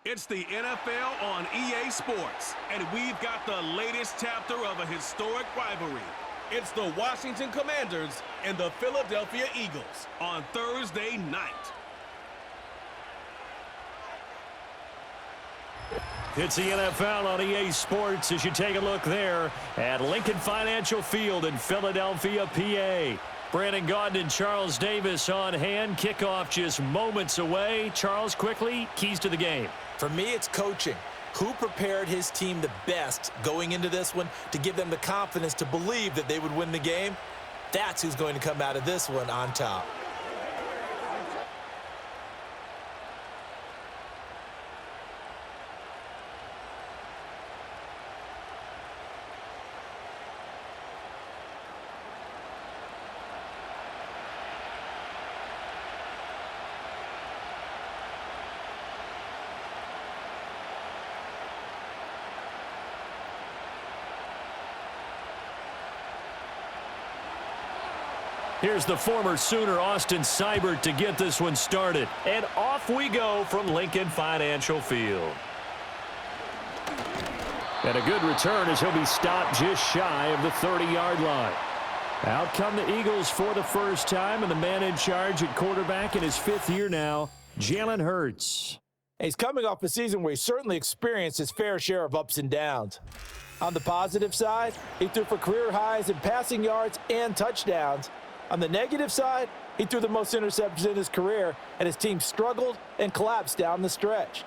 It's the NFL on EA Sports, and we've got the latest chapter of a historic rivalry. It's the Washington Commanders and the Philadelphia Eagles on Thursday night. It's the NFL on EA Sports as you take a look there at Lincoln Financial Field in Philadelphia, PA. Brandon Gaudin and Charles Davis on hand. Kickoff just moments away. Charles, quickly, keys to the game. For me, it's coaching. Who prepared his team the best going into this one to give them the confidence to believe that they would win the game? That's who's going to come out of this one on top. Here's the former Sooner, Austin Seibert, to get this one started. And off we go from Lincoln Financial Field. And a good return as he'll be stopped just shy of the 30-yard line. Out come the Eagles for the first time, and the man in charge at quarterback in his fifth year now, Jalen Hurts. He's coming off a season where he certainly experienced his fair share of ups and downs. On the positive side, he threw for career highs in passing yards and touchdowns. On the negative side, he threw the most interceptions in his career, and his team struggled and collapsed down the stretch.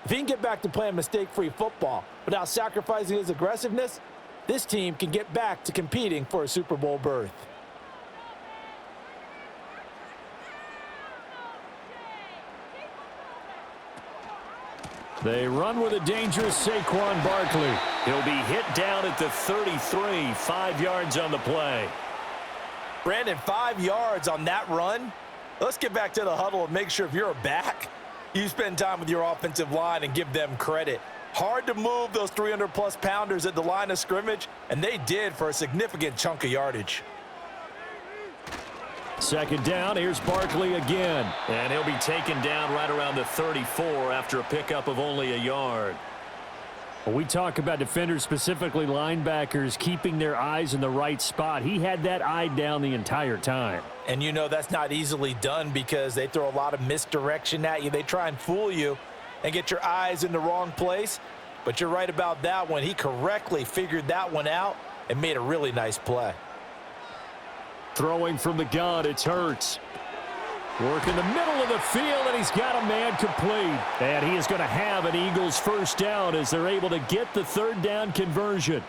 If he can get back to playing mistake-free football without sacrificing his aggressiveness, this team can get back to competing for a Super Bowl berth. They run with a dangerous Saquon Barkley. He'll be hit down at the 33, 5 yards on the play. Brandon, 5 yards on that run. Let's get back to the huddle and make sure if you're a back, you spend time with your offensive line and give them credit. Hard to move those 300-plus pounders at the line of scrimmage, and they did for a significant chunk of yardage. Second down, here's Barkley again. And he'll be taken down right around the 34 after a pickup of only a yard. When we talk about defenders, specifically linebackers, keeping their eyes in the right spot, he had that eye down the entire time. And you know that's not easily done because they throw a lot of misdirection at you. They try and fool you and get your eyes in the wrong place. But you're right about that one. He correctly figured that one out and made a really nice play. Throwing from the gun, it's Hurts. Work in the middle of the field, and he's got a man complete. And he is going to have an Eagles first down as they're able to get the third down conversion.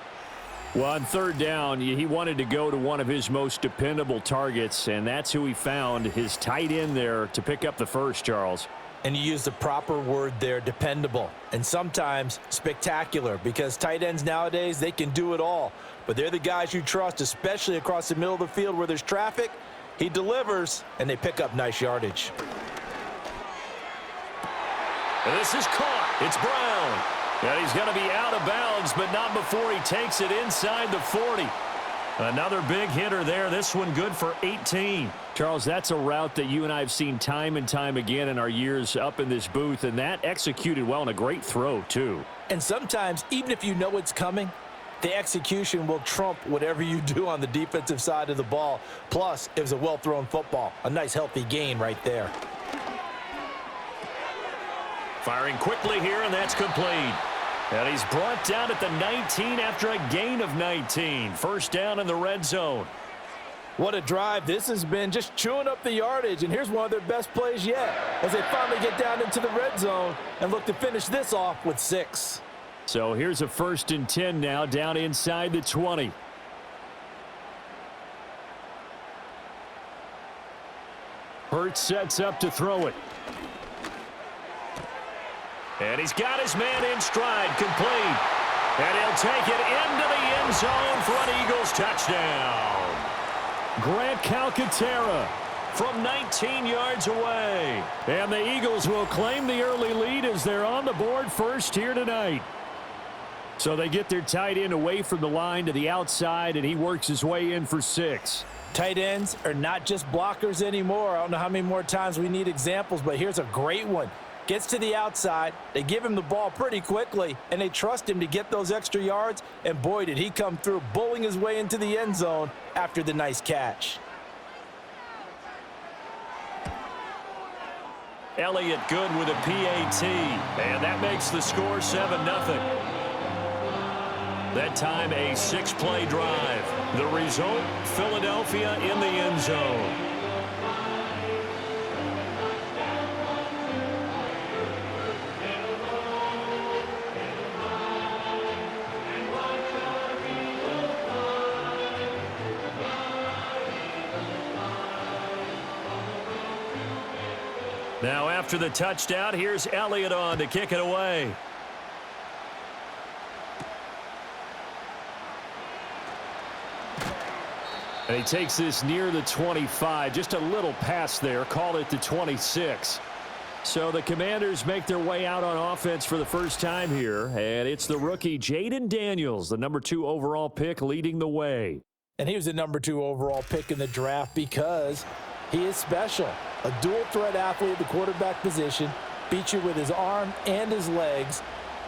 Well, on third down, he wanted to go to one of his most dependable targets, and that's who he found, his tight end there, to pick up the first, Charles. And you use the proper word there, dependable, and sometimes spectacular, because tight ends nowadays, they can do it all. But they're the guys you trust, especially across the middle of the field where there's traffic. He delivers, and they pick up nice yardage. This is caught. It's Brown. And he's going to be out of bounds, but not before he takes it inside the 40. Another big hitter there. This one good for 18. Charles, that's a route that you and I have seen time and time again in our years up in this booth, and that executed well and a great throw, too. And sometimes, even if you know it's coming, the execution will trump whatever you do on the defensive side of the ball. Plus, it was a well-thrown football. A nice, healthy gain right there. Firing quickly here, and that's complete. And he's brought down at the 19 after a gain of 19. First down in the red zone. What a drive this has been, just chewing up the yardage. And here's one of their best plays yet as they finally get down into the red zone and look to finish this off with 6. So here's a 1st and 10 now, down inside the 20. Hurts sets up to throw it. And he's got his man in stride, complete. And he'll take it into the end zone for an Eagles touchdown. Grant Calcaterra from 19 yards away. And the Eagles will claim the early lead as they're on the board first here tonight. So they get their tight end away from the line to the outside, and he works his way in for 6. Tight ends are not just blockers anymore. I don't know how many more times we need examples, but here's a great one. Gets to the outside, they give him the ball pretty quickly, and they trust him to get those extra yards, and boy, did he come through, bowling his way into the end zone after the nice catch. Elliott good with a PAT, and that makes the score 7-0. That time a 6-play drive. The result, Philadelphia in the end zone. Now after the touchdown, here's Elliott on to kick it away. And he takes this near the 25. Just a little pass there. Call it the 26. So the Commanders make their way out on offense for the first time here. And it's the rookie Jaden Daniels, the number 2 overall pick, leading the way. And he was the number 2 overall pick in the draft because he is special. A dual-threat athlete at the quarterback position, beats you with his arm and his legs,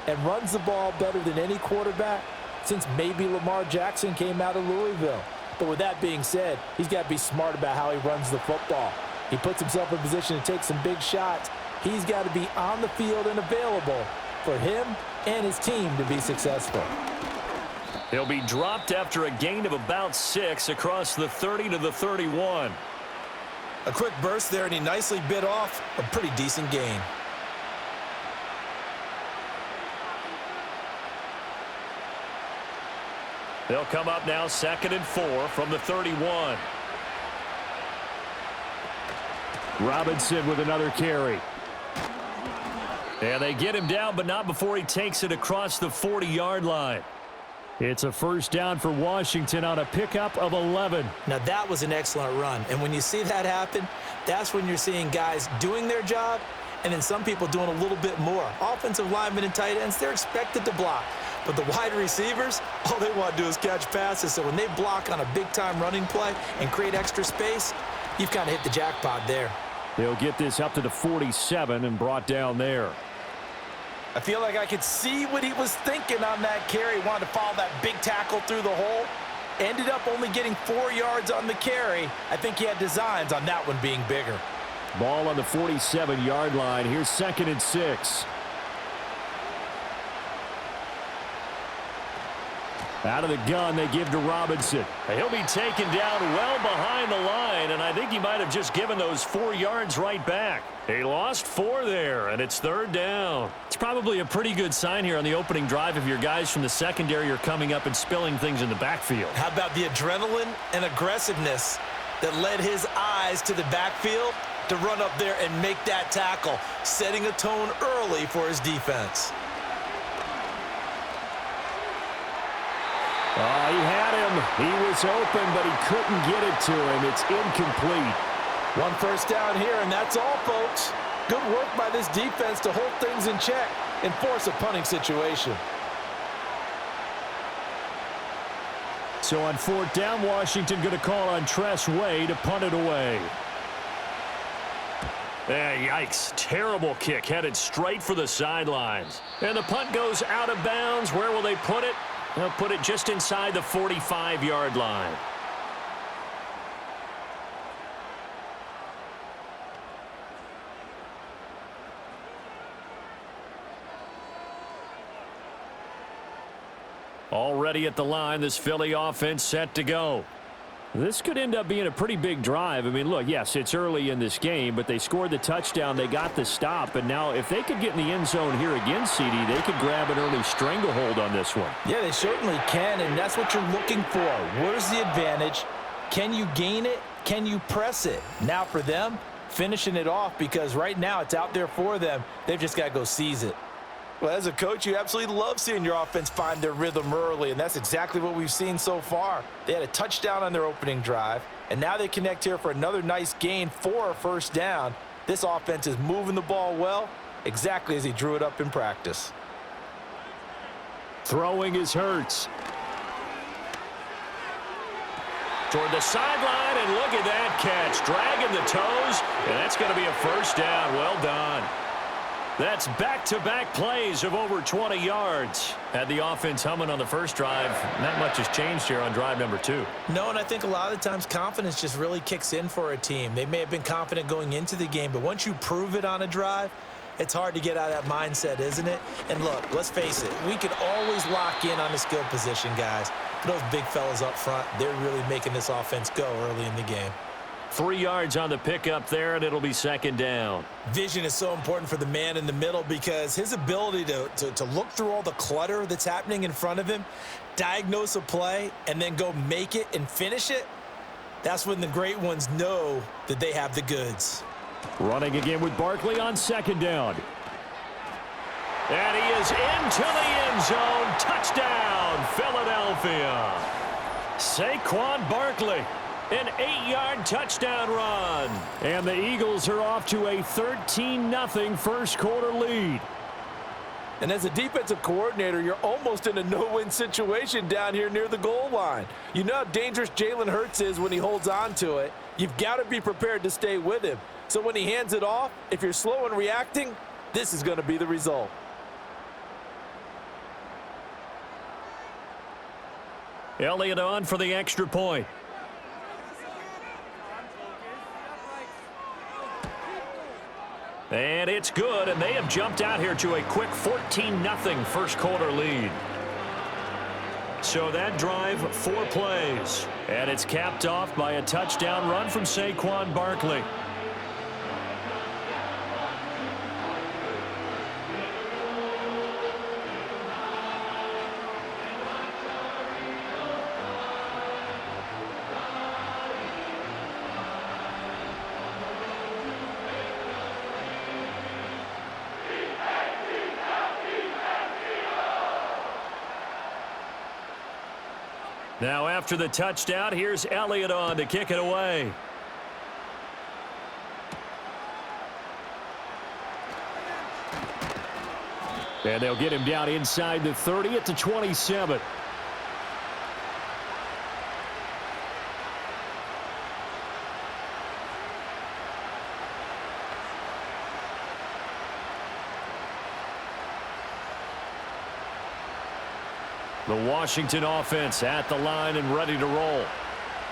and runs the ball better than any quarterback since maybe Lamar Jackson came out of Louisville. But with that being said, he's got to be smart about how he runs the football. He puts himself in position to take some big shots. He's got to be on the field and available for him and his team to be successful. He'll be dropped after a gain of about 6 across the 30 to the 31. A quick burst there, and he nicely bit off a pretty decent gain. They'll come up now 2nd and 4 from the 31. Robinson with another carry. And they get him down, but not before he takes it across the 40-yard line. It's a first down for Washington on a pickup of 11. Now that was an excellent run, and when you see that happen, that's when you're seeing guys doing their job and then some people doing a little bit more. Offensive linemen and tight ends, they're expected to block. But the wide receivers, all they want to do is catch passes. So when they block on a big-time running play and create extra space, you've kind of hit the jackpot there. They'll get this up to the 47 and brought down there. I feel like I could see what he was thinking on that carry. Wanted to follow that big tackle through the hole. Ended up only getting 4 yards on the carry. I think he had designs on that one being bigger. Ball on the 47-yard line. Here's 2nd and 6. Out of the gun, they give to Robinson. He'll be taken down well behind the line, and I think he might have just given those 4 yards right back. He lost 4 there, and it's 3rd down. It's probably a pretty good sign here on the opening drive if your guys from the secondary are coming up and spilling things in the backfield. How about the adrenaline and aggressiveness that led his eyes to the backfield to run up there and make that tackle, setting a tone early for his defense. Oh, he had him. He was open, but he couldn't get it to him. It's incomplete. 1 first down here, and that's all, folks. Good work by this defense to hold things in check and force a punting situation. So on 4th down, Washington going to call on Tress Way to punt it away. Yikes. Terrible kick headed straight for the sidelines. And the punt goes out of bounds. Where will they put it? They'll put it just inside the 45-yard line. Already at the line, this Philly offense set to go. This could end up being a pretty big drive. I mean, look, yes, it's early in this game, but they scored the touchdown, they got the stop, and now if they could get in the end zone here again, CD, they could grab an early stranglehold on this one. Yeah, they certainly can, and that's what you're looking for. Where's the advantage? Can you gain it? Can you press it? Now for them, finishing it off, because right now it's out there for them. They've just got to go seize it. Well, as a coach, you absolutely love seeing your offense find their rhythm early, and that's exactly what we've seen so far. They had a touchdown on their opening drive, and now they connect here for another nice gain for a first down. This offense is moving the ball well, exactly as he drew it up in practice. Throwing is Hurts. Toward the sideline, and look at that catch. Dragging the toes, and that's going to be a first down. Well done. That's back-to-back plays of over 20 yards. Had the offense humming on the first drive. Not much has changed here on drive number 2. No, and I think a lot of the times confidence just really kicks in for a team. They may have been confident going into the game, but once you prove it on a drive, it's hard to get out of that mindset, isn't it? And look, let's face it, we can always lock in on the skill position, guys. But those big fellas up front, they're really making this offense go early in the game. 3 yards on the pickup there, and it'll be second down. Vision is so important for the man in the middle because his ability to look through all the clutter that's happening in front of him, diagnose a play, and then go make it and finish it, that's when the great ones know that they have the goods. Running again with Barkley on second down. And he is into the end zone. Touchdown, Philadelphia. Saquon Barkley. An 8-yard touchdown run. And the Eagles are off to a 13-0 first quarter lead. And as a defensive coordinator, you're almost in a no-win situation down here near the goal line. You know how dangerous Jalen Hurts is when he holds on to it. You've got to be prepared to stay with him. So when he hands it off, if you're slow in reacting, this is going to be the result. Elliott on for the extra point. And it's good, and they have jumped out here to a quick 14-0 first quarter lead. So that drive, 4 plays. And it's capped off by a touchdown run from Saquon Barkley. Now after the touchdown, here's Elliott on to kick it away. And they'll get him down inside the 30 at the 27. The Washington offense at the line and ready to roll.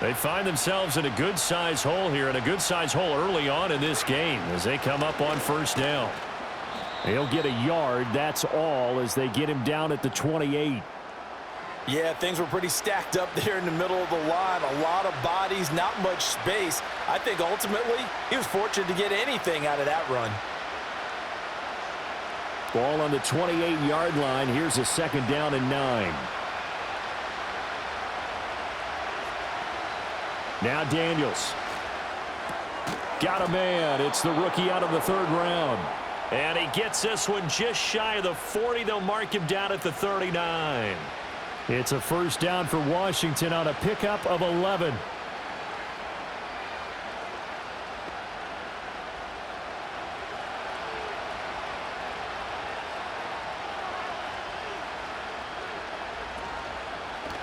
They find themselves in a good-sized hole here, and a good-sized hole early on in this game as they come up on first down. He'll get a yard, that's all, as they get him down at the 28. Yeah, things were pretty stacked up there in the middle of the line. A lot of bodies, not much space. I think ultimately he was fortunate to get anything out of that run. Ball on the 28-yard line. Here's a second down and 9. Now Daniels. Got a man. It's the rookie out of the 3rd round. And he gets this one just shy of the 40. They'll mark him down at the 39. It's a first down for Washington on a pickup of 11.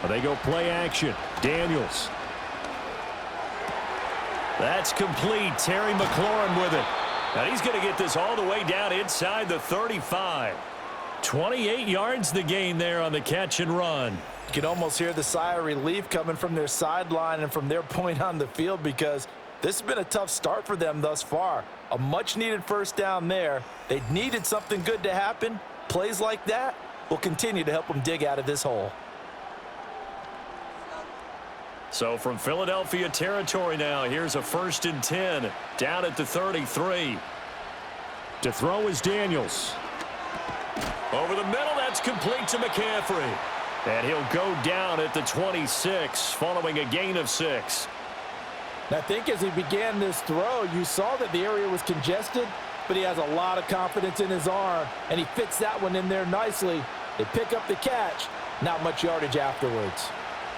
They go play action. Daniels. That's complete. Terry McLaurin with it. And he's going to get this all the way down inside the 35. 28 yards the gain there on the catch and run. You can almost hear the sigh of relief coming from their sideline and from their point on the field because this has been a tough start for them thus far. A much-needed first down there. They needed something good to happen. Plays like that will continue to help them dig out of this hole. So from Philadelphia territory now, here's a 1st and 10 down at the 33. To throw is Daniels. Over the middle, that's complete to McCaffrey. And he'll go down at the 26 following a gain of 6. And I think as he began this throw, you saw that the area was congested, but he has a lot of confidence in his arm, and he fits that one in there nicely. They pick up the catch, not much yardage afterwards.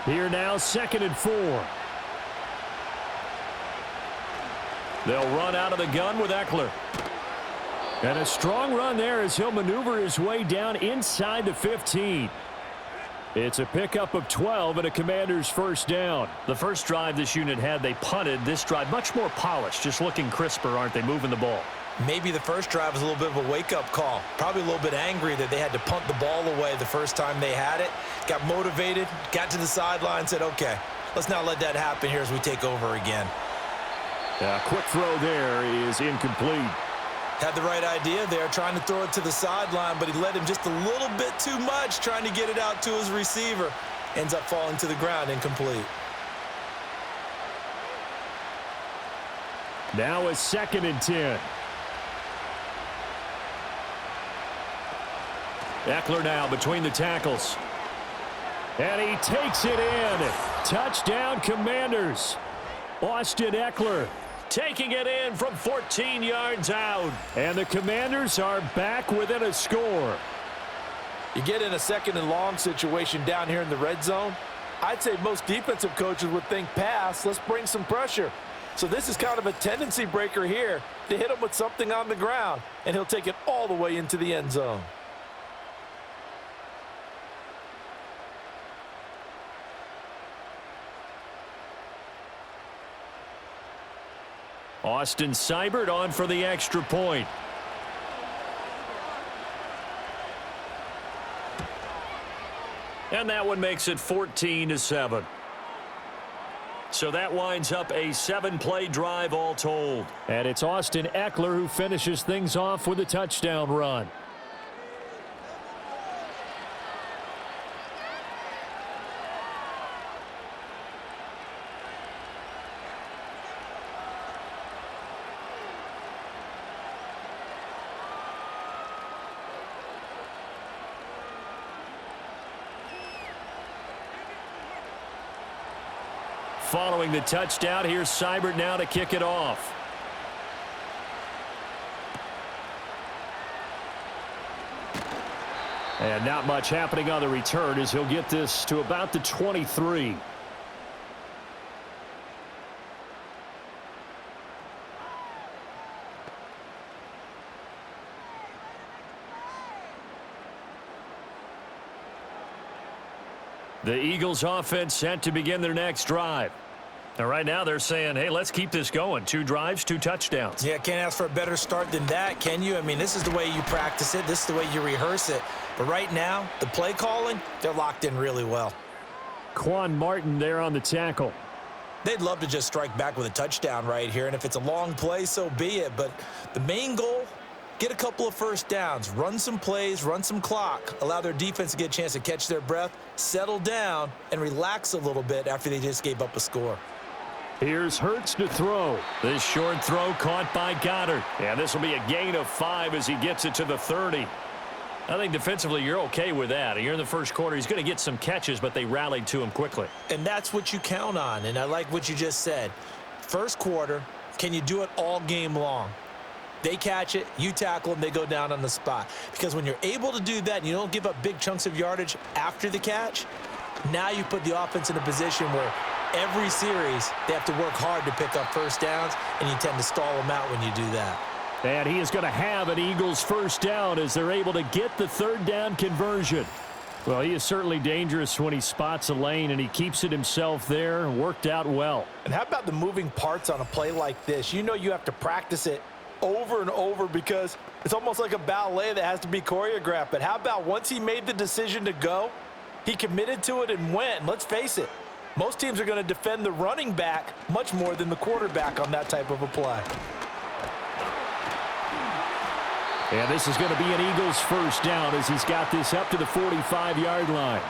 Here now, 2nd and 4. They'll run out of the gun with Eckler. And a strong run there as he'll maneuver his way down inside the 15. It's a pickup of 12 and a Commanders first down. The first drive this unit had, they punted. This drive, much more polished, just looking crisper, aren't they, moving the ball? Maybe the first drive was a little bit of a wake-up call. Probably a little bit angry that they had to punt the ball away the first time they had it. Got motivated, got to the sideline, said, okay, let's not let that happen here as we take over again. Quick throw there is incomplete. Had the right idea there, trying to throw it to the sideline, but he led him just a little bit too much, trying to get it out to his receiver. Ends up falling to the ground, incomplete. Now a 2nd and 10. Eckler now between the tackles. And he takes it in. Touchdown, Commanders. Austin Eckler taking it in from 14 yards out. And the Commanders are back within a score. You get in a 2nd and long situation down here in the red zone, I'd say most defensive coaches would think pass, let's bring some pressure. So this is kind of a tendency breaker here to hit him with something on the ground, and he'll take it all the way into the end zone. Austin Seibert on for the extra point. And that one makes it 14-7. So that winds up a 7-play drive all told. And it's Austin Eckler who finishes things off with a touchdown run. Following the touchdown, here's Seibert now to kick it off. And not much happening on the return as he'll get this to about the 23. The Eagles offense set to begin their next drive. Now, right now they're saying, hey, let's keep this going. 2 drives, 2 touchdowns. Yeah, can't ask for a better start than that, can you? I mean, this is the way you practice it. This is the way you rehearse it. But right now, the play calling, they're locked in really well. Quan Martin there on the tackle. They'd love to just strike back with a touchdown right here, and if it's a long play, so be it. But the main goal, get a couple of first downs, run some plays, run some clock, allow their defense to get a chance to catch their breath, settle down, and relax a little bit after they just gave up a score. Here's Hurts to throw. This short throw caught by Goddard. And this will be a gain of 5 as he gets it to the 30. I think defensively you're okay with that. You're in the first quarter. He's going to get some catches, but they rallied to him quickly. And that's what you count on, and I like what you just said. First quarter, can you do it all game long? They catch it, you tackle them, they go down on the spot. Because when you're able to do that and you don't give up big chunks of yardage after the catch, now you put the offense in a position where every series they have to work hard to pick up first downs, and you tend to stall them out when you do that. And he is going to have an Eagles first down as they're able to get the 3rd down conversion. Well, he is certainly dangerous when he spots a lane, and he keeps it himself there. Worked out well. And how about the moving parts on a play like this? You know you have to practice it over and over because it's almost like a ballet that has to be choreographed. But how about once he made the decision to go, he committed to it and went. And let's face it, most teams are going to defend the running back much more than the quarterback on that type of a play. And this is going to be an Eagles first down as he's got this up to the 45-yard line.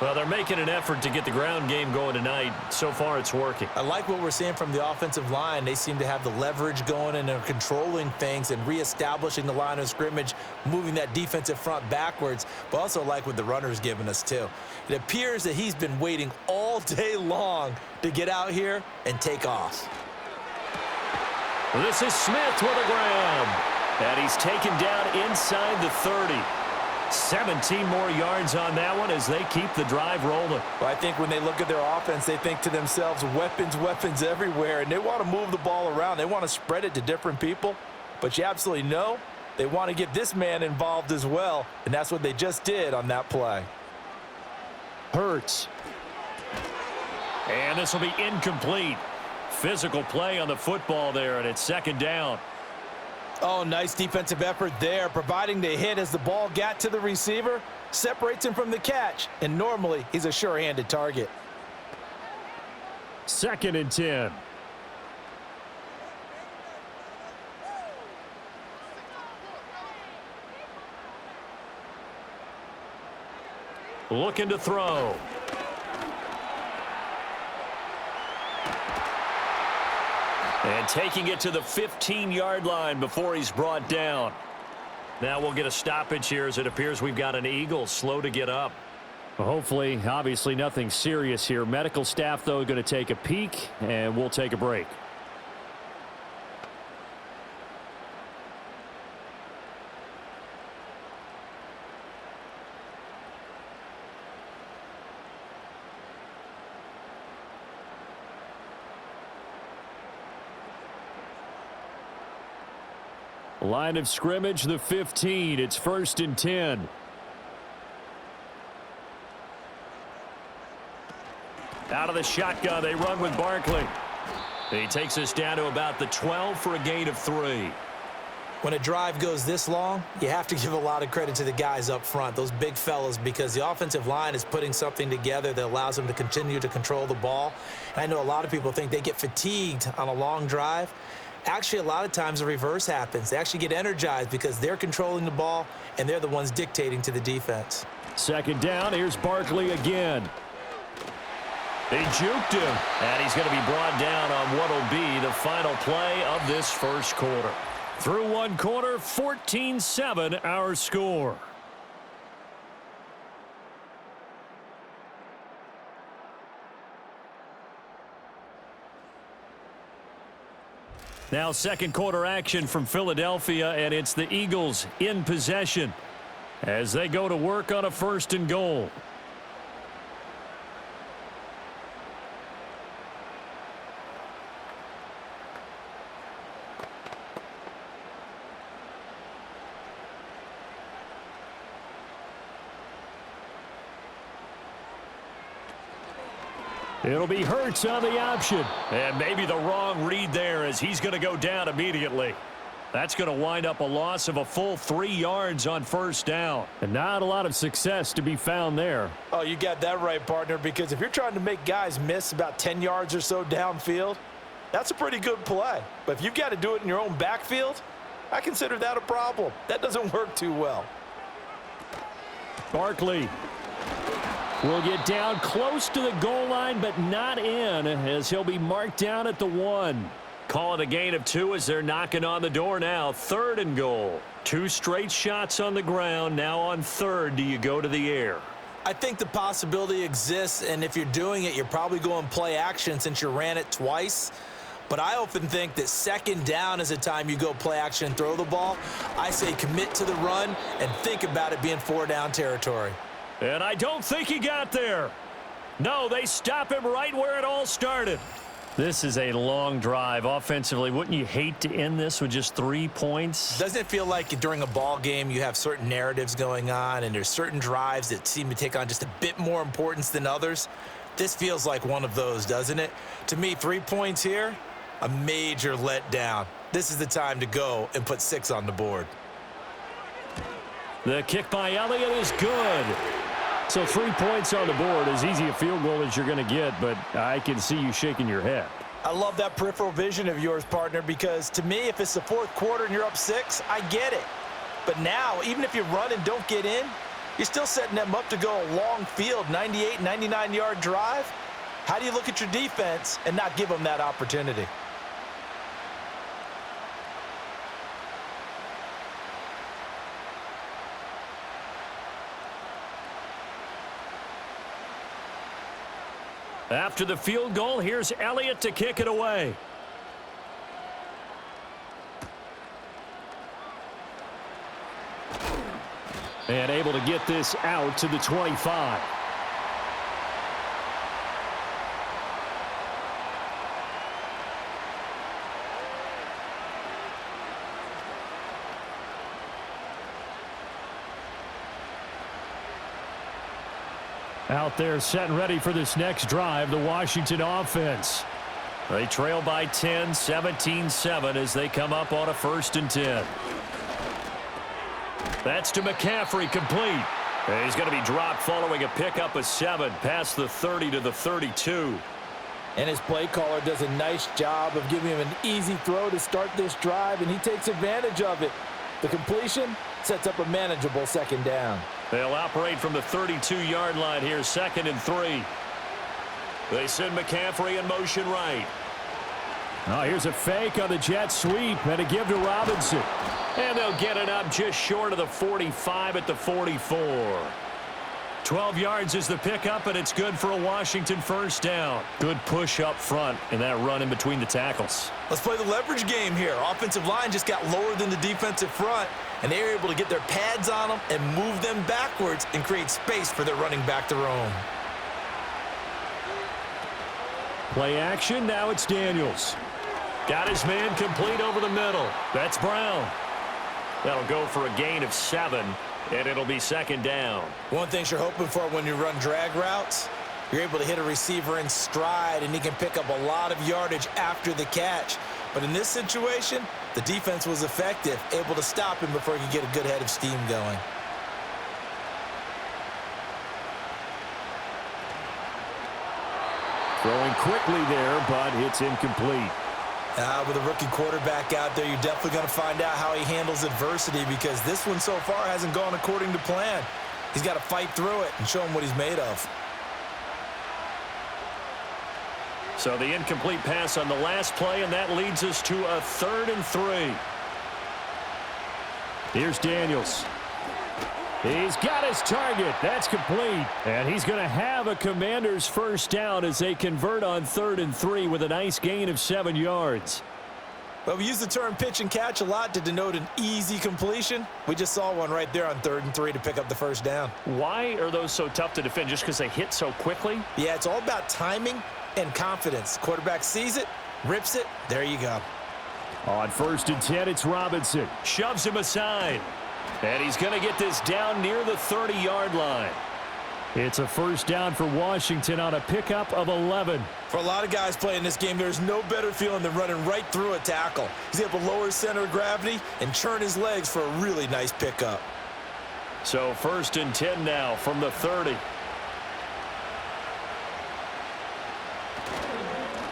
Well, they're making an effort to get the ground game going tonight. So far, it's working. I like what we're seeing from the offensive line. They seem to have the leverage going, and they're controlling things and reestablishing the line of scrimmage, moving that defensive front backwards, but also like what the runner's giving us, too. It appears that he's been waiting all day long to get out here and take off. This is Smith with a grab. And he's taken down inside the 30. 17 more yards on that one as they keep the drive rolling. Well, I think when they look at their offense, they think to themselves, weapons, weapons everywhere, and they want to move the ball around. They want to spread it to different people, but you absolutely know they want to get this man involved as well, and that's what they just did on that play. Hurts. And this will be incomplete. Physical play on the football there, and it's 2nd down. Oh, nice defensive effort there, providing the hit as the ball got to the receiver, separates him from the catch, and normally he's a sure-handed target. 2nd and 10. Looking to throw. And taking it to the 15-yard line before he's brought down. Now we'll get a stoppage here as it appears we've got an Eagle slow to get up. Hopefully, obviously nothing serious here. Medical staff, though, going to take a peek, and we'll take a break. Line of scrimmage, the 15. It's 1st and 10. Out of the shotgun, they run with Barkley. He takes us down to about the 12 for a gain of 3. When a drive goes this long, you have to give a lot of credit to the guys up front, those big fellas, because the offensive line is putting something together that allows them to continue to control the ball. And I know a lot of people think they get fatigued on a long drive. Actually, a lot of times the reverse happens. They actually get energized because they're controlling the ball, and they're the ones dictating to the defense. 2nd down, here's Barkley again. They juked him, and he's going to be brought down on what will be the final play of this 1st quarter. Through 1 quarter, 14-7 our score. Now 2nd quarter action from Philadelphia, and it's the Eagles in possession as they go to work on a 1st and goal. It'll be Hurts on the option. And maybe the wrong read there as he's going to go down immediately. That's going to wind up a loss of a full 3 yards on 1st down. And not a lot of success to be found there. Oh, you got that right, partner, because if you're trying to make guys miss about 10 yards or so downfield, that's a pretty good play. But if you've got to do it in your own backfield, I consider that a problem. That doesn't work too well. Barkley will get down close to the goal line, but not in, as he'll be marked down at the 1. Call it a gain of 2 as they're knocking on the door now. 3rd and goal. 2 straight shots on the ground. Now on 3rd, do you go to the air? I think the possibility exists, and if you're doing it, you're probably going play action since you ran it twice. But I often think that 2nd down is the time you go play action and throw the ball. I say commit to the run and think about it being 4-down territory. And I don't think he got there. No, they stop him right where it all started. This is a long drive offensively. Wouldn't you hate to end this with just 3 points? Doesn't it feel like during a ball game you have certain narratives going on and there's certain drives that seem to take on just a bit more importance than others? This feels like one of those, doesn't it? To me, 3 points here, a major letdown. This is the time to go and put 6 on the board. The kick by Elliott is good. So 3 points on the board, as easy a field goal as you're going to get, but I can see you shaking your head. I love that peripheral vision of yours, partner, because to me, if it's the 4th quarter and you're up 6, I get it. But now, even if you run and don't get in, you're still setting them up to go a long field, 98, 99-yard drive. How do you look at your defense and not give them that opportunity? After the field goal, here's Elliott to kick it away. And able to get this out to the 25. Out there set and ready for this next drive, the Washington offense. They trail by 10, 17-7 as they come up on a 1st and 10. That's to McCaffrey, complete. And he's going to be dropped following a pickup of 7 past the 30 to the 32. And his play caller does a nice job of giving him an easy throw to start this drive, and he takes advantage of it. The completion sets up a manageable 2nd down. They'll operate from the 32-yard line here, 2nd and 3. They send McCaffrey in motion right. Oh, here's a fake on the jet sweep and a give to Robinson. And they'll get it up just short of the 45 at the 44. 12 yards is the pickup, and it's good for a Washington 1st down. Good push up front and that run in between the tackles. Let's play the leverage game here. Offensive line just got lower than the defensive front, and they were able to get their pads on them and move them backwards and create space for their running back to roam. Play action, now it's Daniels. Got his man complete over the middle. That's Brown. That'll go for a gain of 7, and it'll be 2nd down. One thing you're hoping for when you run drag routes, you're able to hit a receiver in stride, and he can pick up a lot of yardage after the catch. But in this situation, the defense was effective, able to stop him before he could get a good head of steam going. Throwing quickly there, but it's incomplete. With a rookie quarterback out there, you're definitely going to find out how he handles adversity, because this one so far hasn't gone according to plan. He's got to fight through it and show him what he's made of. So the incomplete pass on the last play, and that leads us to a 3rd and 3. Here's Daniels. He's got his target. That's complete. And he's going to have a Commanders 1st down as they convert on 3rd and 3 with a nice gain of 7 yards. Well, we use the term pitch and catch a lot to denote an easy completion. We just saw one right there on 3rd and 3 to pick up the 1st down. Why are those so tough to defend? Just because they hit so quickly? Yeah, it's all about timing and confidence. Quarterback sees it, rips it, there you go. On 1st and 10, it's Robinson. Shoves him aside. And he's going to get this down near the 30-yard line. It's a 1st down for Washington on a pickup of 11. For a lot of guys playing this game, there's no better feeling than running right through a tackle. He's able to lower his center of gravity and churn his legs for a really nice pickup. So 1st and 10 now from the 30.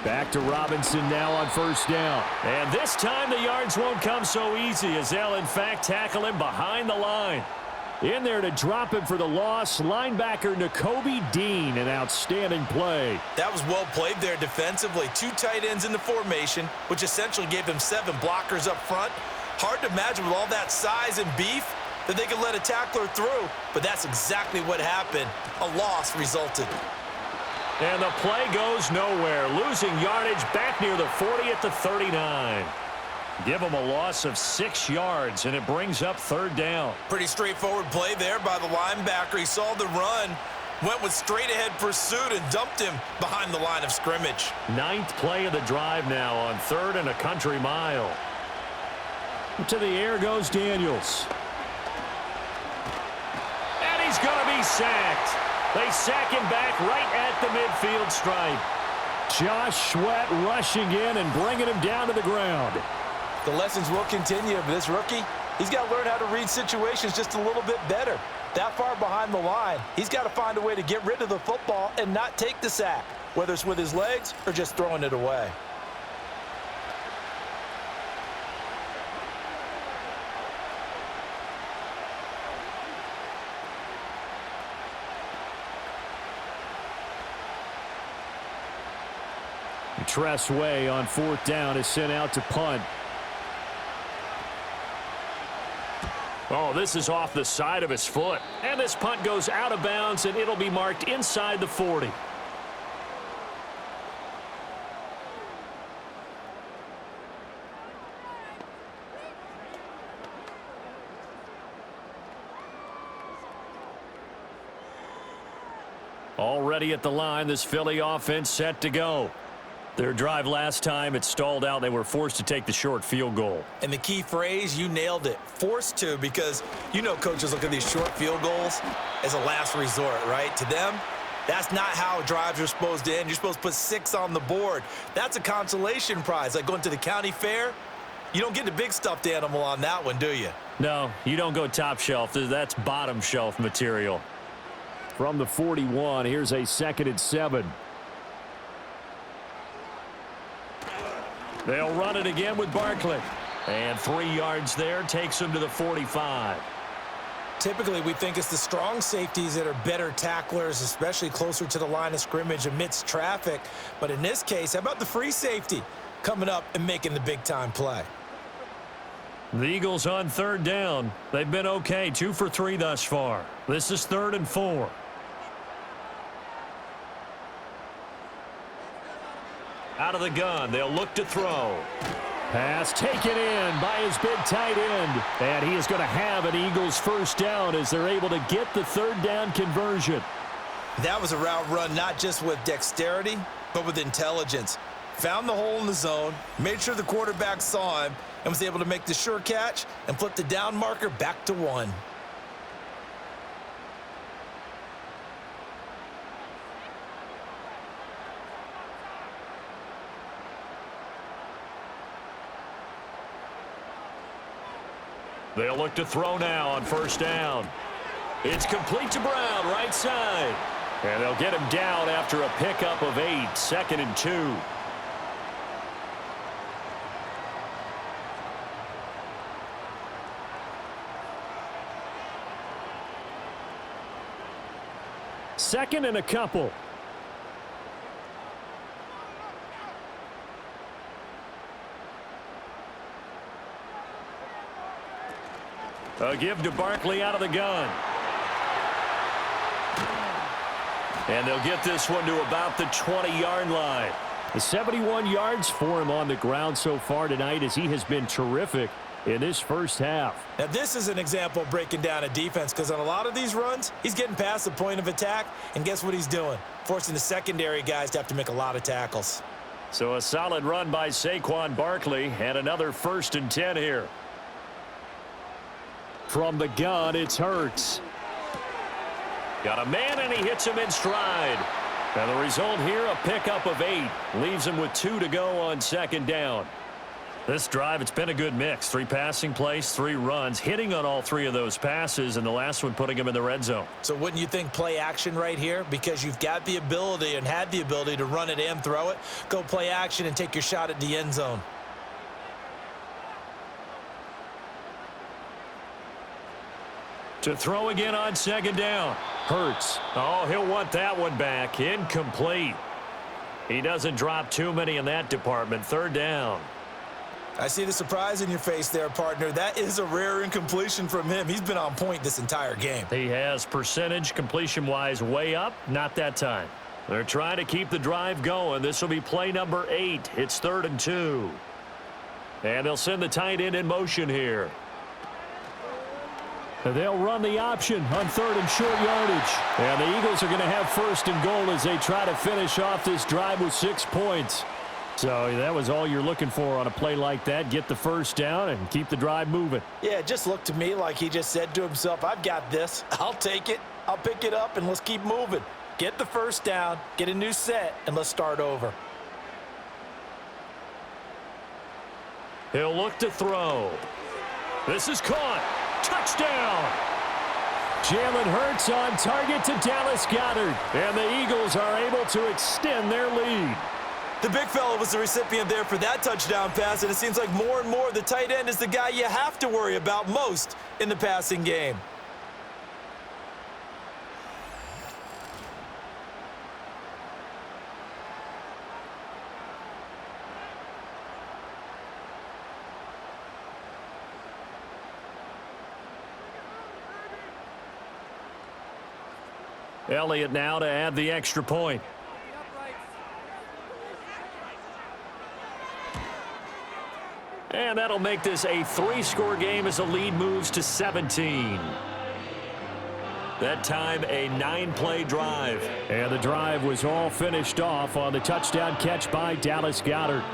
Back to Robinson now on 1st down. And this time the yards won't come so easy, as they'll in fact tackle him behind the line. In there to drop him for the loss, linebacker Nakobe Dean, an outstanding play. That was well played there defensively. 2 tight ends in the formation, which essentially gave them 7 blockers up front. Hard to imagine with all that size and beef that they could let a tackler through, but that's exactly what happened. A loss resulted. And the play goes nowhere, losing yardage back near the 40 at the 39. Give them a loss of 6 yards, and it brings up 3rd down. Pretty straightforward play there by the linebacker. He saw the run, went with straight-ahead pursuit, and dumped him behind the line of scrimmage. 9th play of the drive now on 3rd and a country mile. To the air goes Daniels. And he's going to be sacked. They sack him back right at the midfield stripe. Josh Sweat rushing in and bringing him down to the ground. The lessons will continue, but this rookie, he's got to learn how to read situations just a little bit better. That far behind the line, he's got to find a way to get rid of the football and not take the sack, whether it's with his legs or just throwing it away. Tressway on 4th down is sent out to punt. Oh, this is off the side of his foot. And this punt goes out of bounds, and it'll be marked inside the 40. Already at the line, this Philly offense set to go. Their drive last time, it stalled out. They were forced to take the short field goal. And the key phrase, you nailed it, forced to, because you know coaches look at these short field goals as a last resort, right? To them, That's not how drives are supposed to end. You're supposed to put 6 on the board. That's a consolation prize, like going to the county fair. You don't get the big stuffed animal on that one, do you? No, you don't go top shelf. That's bottom shelf material. From the 41, here's a 2nd and 7. They'll run it again with Barkley. And 3 yards there takes him to the 45. Typically, we think it's the strong safeties that are better tacklers, especially closer to the line of scrimmage amidst traffic. But in this case, how about the free safety coming up and making the big-time play? The Eagles on 3rd down. They've been okay, 2 for 3 thus far. This is 3rd and 4. Out of the gun, they'll look to throw. Pass taken in by his big tight end. And he is going to have an Eagles first down as they're able to get the 3rd down conversion. That was a route run not just with dexterity, but with intelligence. Found the hole in the zone, made sure the quarterback saw him, and was able to make the sure catch and flip the down marker back to 1. They'll look to throw now on 1st down. It's complete to Brown, right side. And they'll get him down after a pickup of 8, 2nd and 2. Second and a couple. A give to Barkley out of the gun. And they'll get this one to about the 20-yard line. The 71 yards for him on the ground so far tonight as he has been terrific in this first half. Now, this is an example of breaking down a defense because on a lot of these runs, he's getting past the point of attack, and guess what he's doing? Forcing the secondary guys to have to make a lot of tackles. So a solid run by Saquon Barkley and another 1st and 10 here. From the gun, it's Hurts. Got a man, and he hits him in stride. And the result here, a pickup of 8. Leaves him with 2 to go on 2nd down. This drive, it's been a good mix. 3 passing plays, 3 runs, hitting on all 3 of those passes, and the last one putting him in the red zone. So wouldn't you think play action right here? Because you've got the ability and had the ability to run it and throw it. Go play action and take your shot at the end zone. To throw again on 2nd down. Hurts. Oh, he'll want that one back. Incomplete. He doesn't drop too many in that department. 3rd down. I see the surprise in your face there, partner. That is a rare incompletion from him. He's been on point this entire game. He has percentage completion-wise way up. Not that time. They're trying to keep the drive going. This will be play number 8. It's 3rd and 2. And they'll send the tight end in motion here. They'll run the option on 3rd and short yardage. And the Eagles are going to have 1st and goal as they try to finish off this drive with 6 points. So that was all you're looking for on a play like that. Get the 1st down and keep the drive moving. Yeah, it just looked to me like he just said to himself, I've got this. I'll take it. I'll pick it up, and let's keep moving. Get the 1st down, get a new set, and let's start over. He'll look to throw. This is caught. Touchdown! Jalen Hurts on target to Dallas Goedert. And the Eagles are able to extend their lead. The big fella was the recipient there for that touchdown pass, and it seems like more and more the tight end is the guy you have to worry about most in the passing game. Elliott now to add the extra point. And that'll make this a 3-score game as the lead moves to 17. That time a 9-play drive. And the drive was all finished off on the touchdown catch by Dallas Goedert.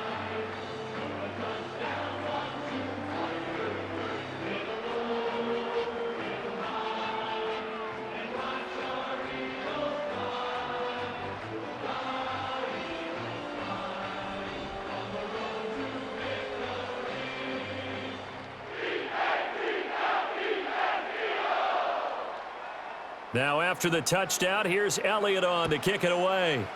Now after the touchdown, here's Elliott on to kick it away.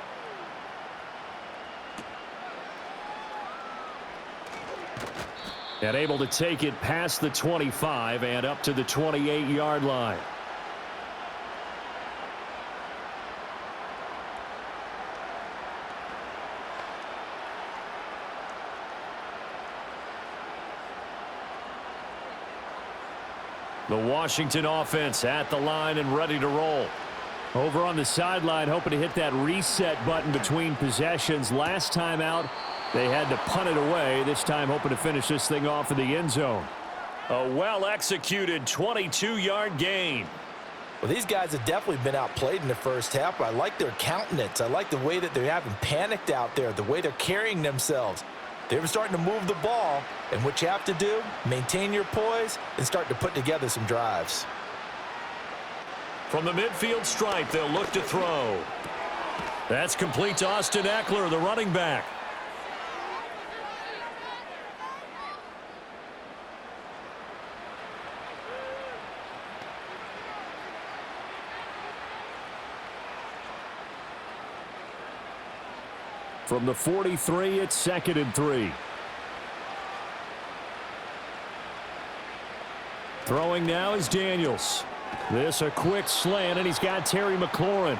And able to take it past the 25 and up to the 28-yard line. The Washington offense at the line and ready to roll. Over on the sideline, hoping to hit that reset button between possessions. Last time out, they had to punt it away. This time hoping to finish this thing off in the end zone. A well-executed 22-yard gain. Well, these guys have definitely been outplayed in the first half, but I like their countenance. I like the way that they haven't panicked out there, the way they're carrying themselves. They're starting to move the ball, and what you have to do, maintain your poise and start to put together some drives. From the midfield stripe, they'll look to throw. That's complete to Austin Eckler, the running back. From the 43, it's 2nd and 3. Throwing now is Daniels. This a quick slant, and he's got Terry McLaurin.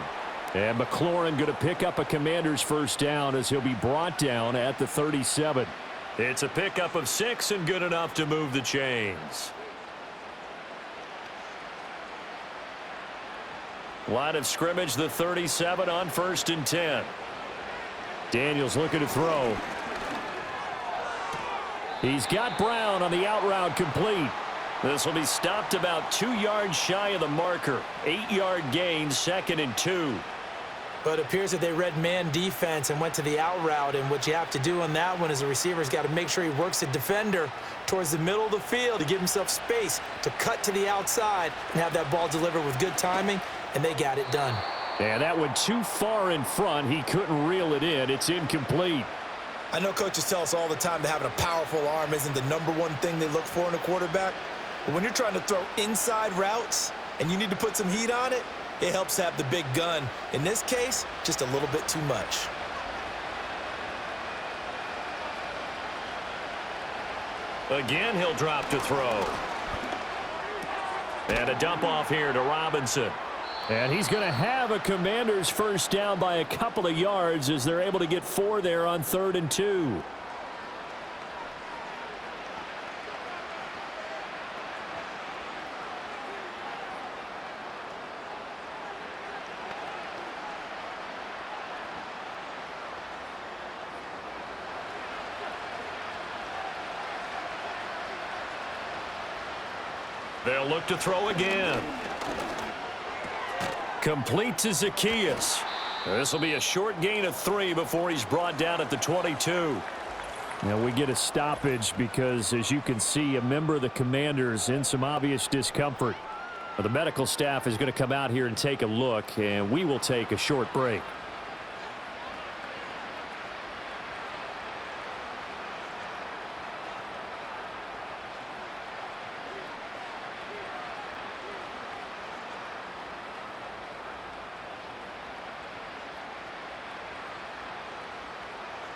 And McLaurin going to pick up a Commanders first down as he'll be brought down at the 37. It's a pickup of 6 and good enough to move the chains. Line of scrimmage, the 37 on 1st and 10. Daniels looking to throw. He's got Brown on the out route complete. This will be stopped about 2 yards shy of the marker. 8-yard gain, 2nd and 2. But it appears that they read man defense and went to the out route, and what you have to do on that one is the receiver's got to make sure he works the defender towards the middle of the field to give himself space to cut to the outside and have that ball delivered with good timing, and they got it done. And that went too far in front. He couldn't reel it in. It's incomplete. I know coaches tell us all the time that having a powerful arm isn't the #1 thing they look for in a quarterback. But when you're trying to throw inside routes and you need to put some heat on it, it helps to have the big gun. In this case, just a little bit too much. Again, he'll drop to throw. And a dump off here to Robinson. And he's going to have a Commanders first down by a couple of yards as they're able to get 4 there on 3rd and 2. They'll look to throw again. Complete to Zacchaeus. This will be a short gain of 3 before he's brought down at the 22. Now we get a stoppage because, as you can see, a member of the Commanders in some obvious discomfort. The medical staff is going to come out here and take a look, and we will take a short break.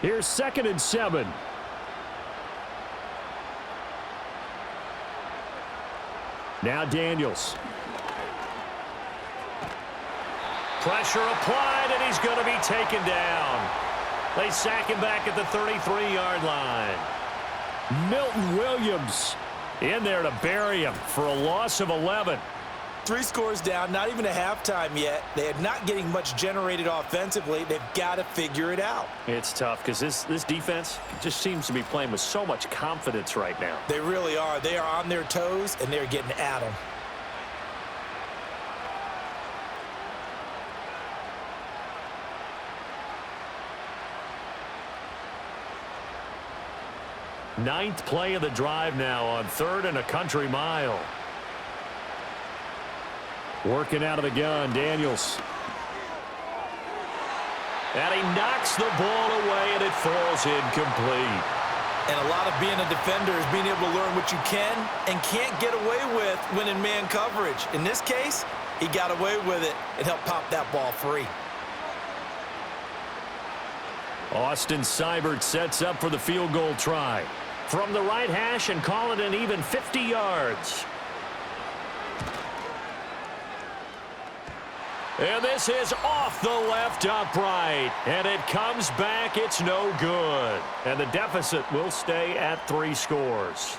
Here's 2nd and 7. Now Daniels. Pressure applied, and he's going to be taken down. They sack him back at the 33-yard line. Milton Williams in there to bury him for a loss of 11. 3 scores down, not even a halftime yet. They are not getting much generated offensively. They've got to figure it out. It's tough because this defense just seems to be playing with so much confidence right now. They really are. They are on their toes, and they're getting at them. Ninth play of the drive now on 3rd and a country mile. Working out of the gun, Daniels. And he knocks the ball away, and it falls incomplete. And a lot of being a defender is being able to learn what you can and can't get away with when in man coverage. In this case, He got away with it and helped pop that ball free. Austin Seibert sets up for the field goal try. From the right hash and call it an even 50 yards. And this is off the left upright. And it comes back. It's no good. And the deficit will stay at 3 scores.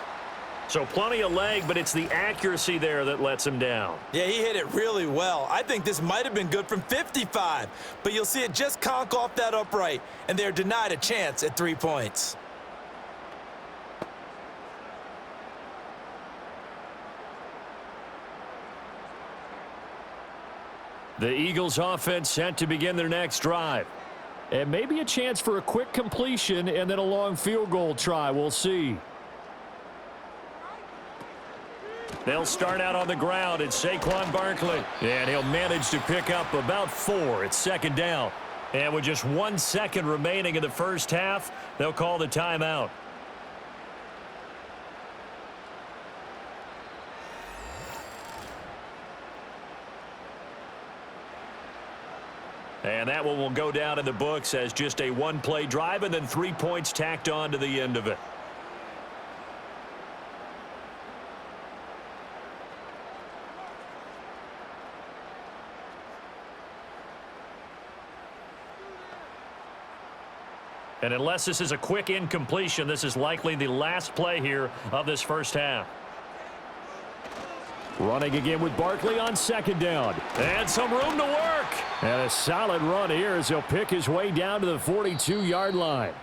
So plenty of leg, but it's the accuracy there that lets him down. Yeah, he hit it really well. I think this might have been good from 55. But you'll see it just conk off that upright. And they're denied a chance at 3 points. The Eagles offense set to begin their next drive. And maybe a chance for a quick completion and then a long field goal try. We'll see. They'll start out on the ground. It's Saquon Barkley. And he'll manage to pick up about 4. It's second down. And with just 1 second remaining in the first half, they'll call the timeout. And that one will go down in the books as just a one-play drive and then 3 points tacked on to the end of it. And unless this is a quick incompletion, this is likely the last play here of this first half. Running again with Barkley on second down. And some room to work. And a solid run here as he'll pick his way down to the 42-yard line.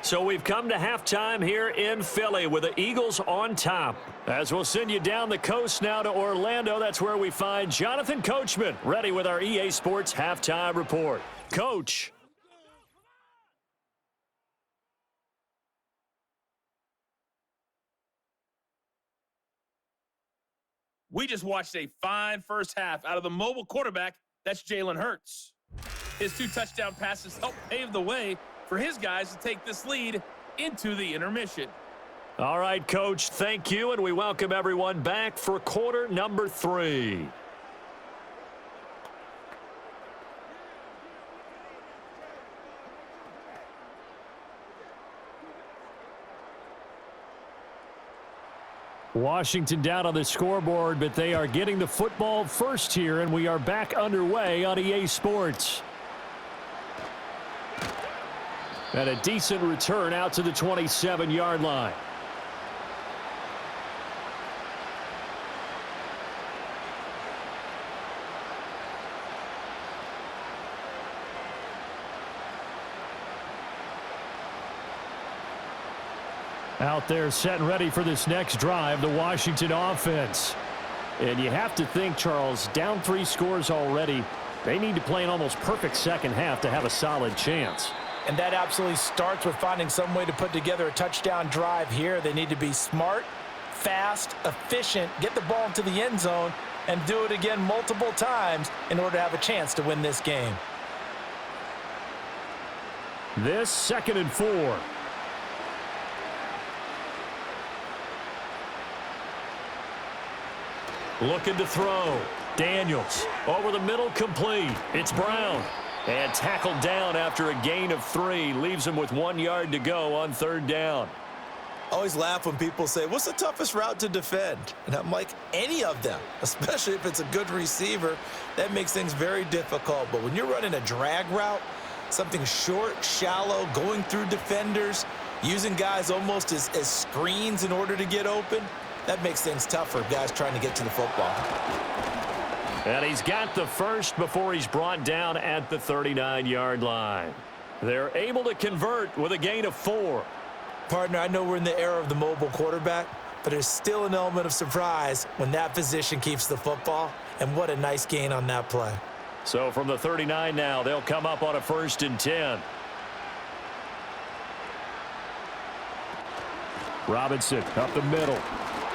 So we've come to halftime here in Philly with the Eagles on top. As we'll send you down the coast now to Orlando, that's where we find Jonathan Coachman ready with our EA Sports halftime report. Coach. We just watched a fine first half out of the mobile quarterback. That's Jalen Hurts. His 2 touchdown passes helped pave the way for his guys to take this lead into the intermission. All right, Coach, thank you, and we welcome everyone back for quarter number 3. Washington down on the scoreboard, but they are getting the football first here, and we are back underway on EA Sports. And a decent return out to the 27-yard line. Out there set and ready for this next drive, the Washington offense. And you have to think, Charles, down 3 scores already. They need to play an almost perfect second half to have a solid chance. And that absolutely starts with finding some way to put together a touchdown drive here. They need to be smart, fast, efficient, get the ball into the end zone, and do it again multiple times in order to have a chance to win this game. This 2nd and 4. Looking to throw. Daniels over the middle, complete. It's Brown. And tackled down after a gain of 3. Leaves him with 1 yard to go on 3rd down. I always laugh when people say, what's the toughest route to defend? And I'm like, any of them, especially if it's a good receiver. That makes things very difficult. But when you're running a drag route, something short, shallow, going through defenders, using guys almost as screens in order to get open, that makes things tougher, guys trying to get to the football. And he's got the first before he's brought down at the 39-yard line. They're able to convert with a gain of 4. Partner, I know we're in the era of the mobile quarterback, but there's still an element of surprise when that position keeps the football, and what a nice gain on that play. So from the 39 now, they'll come up on a 1st and 10. Robinson up the middle.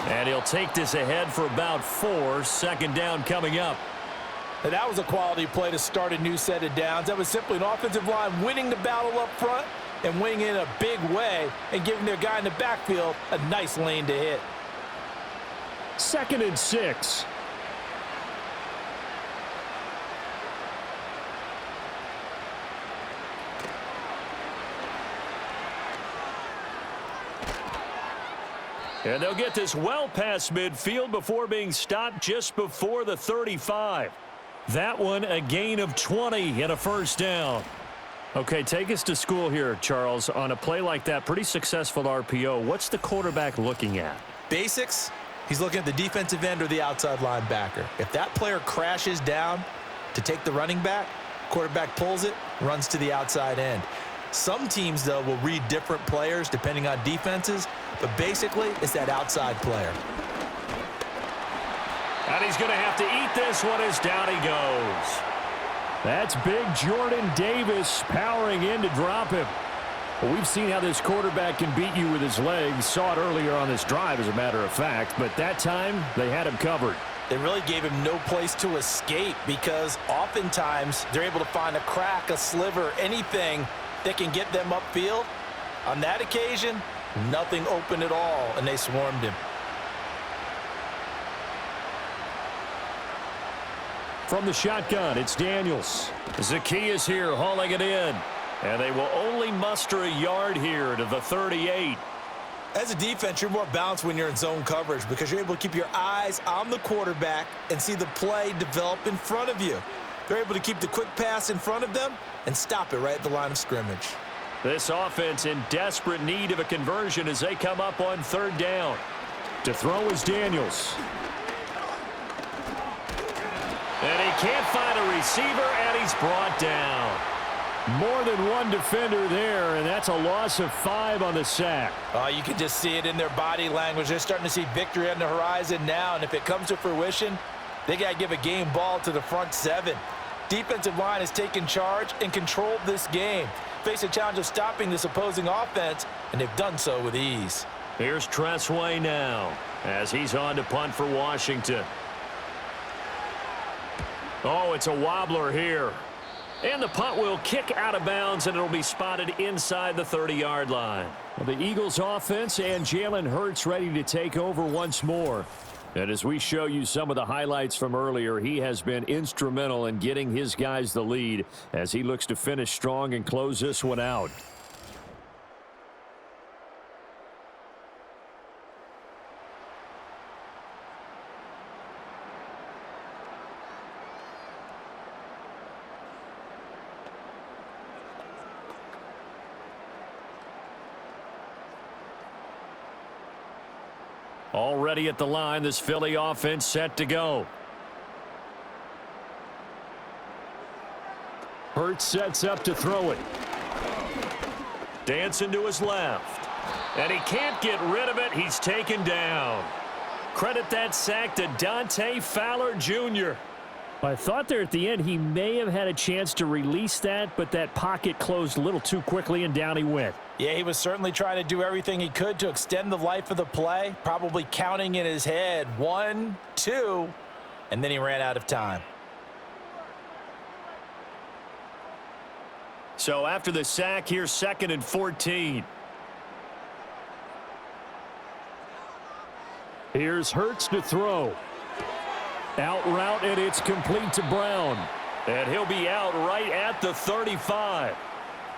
And he'll take this ahead for about 4. 2nd down coming up. And that was a quality play to start a new set of downs. That was simply an offensive line winning the battle up front and winning in a big way and giving their guy in the backfield a nice lane to hit. 2nd and 6. And they'll get this well past midfield before being stopped just before the 35. That one a gain of 20 and a first down. Okay, take us to school here, Charles. On a play like that, pretty successful RPO. What's the quarterback looking at? Basics, he's looking at the defensive end or the outside linebacker. If that player crashes down to take the running back, quarterback pulls it, runs to the outside end. Some teams, though, will read different players depending on defenses, but basically it's that outside player. And he's going to have to eat this one as down he goes. That's big Jordan Davis powering in to drop him. Well, we've seen how this quarterback can beat you with his legs. Saw it earlier on this drive, as a matter of fact, but that time they had him covered. They really gave him no place to escape because oftentimes they're able to find a crack, a sliver, anything that can get them upfield. On that occasion, nothing open at all, and they swarmed him. From the shotgun, it's Daniels. Zacchaeus here hauling it in. And they will only muster a yard here to the 38. As a defense, you're more balanced when you're in zone coverage because you're able to keep your eyes on the quarterback and see the play develop in front of you. They're able to keep the quick pass in front of them and stop it right at the line of scrimmage. This offense in desperate need of a conversion as they come up on third down. To throw is Daniels. And he can't find a receiver, and he's brought down. More than one defender there, and that's a loss of 5 on the sack. You can just see it in their body language. They're starting to see victory on the horizon now, and if it comes to fruition, they got to give a game ball to the front 7. Defensive line has taken charge and controlled this game. Face a challenge of stopping this opposing offense, and they've done so with ease. Here's Tressway now as he's on to punt for Washington. Oh, it's a wobbler here. And the punt will kick out of bounds, and it'll be spotted inside the 30-yard line. Well, the Eagles offense and Jalen Hurts ready to take over once more. And as we show you some of the highlights from earlier, he has been instrumental in getting his guys the lead as he looks to finish strong and close this one out. Already at the line, this Philly offense set to go. Hurts sets up to throw it. Dancing to his left. And he can't get rid of it. He's taken down. Credit that sack to Dante Fowler Jr. I thought there at the end he may have had a chance to release that, but that pocket closed a little too quickly, and down he went. Yeah, he was certainly trying to do everything he could to extend the life of the play, probably counting in his head 1, 2, and then he ran out of time. So after the sack, here's 2nd and 14. Here's Hurts to throw. Out route, and it's complete to Brown. And he'll be out right at the 35.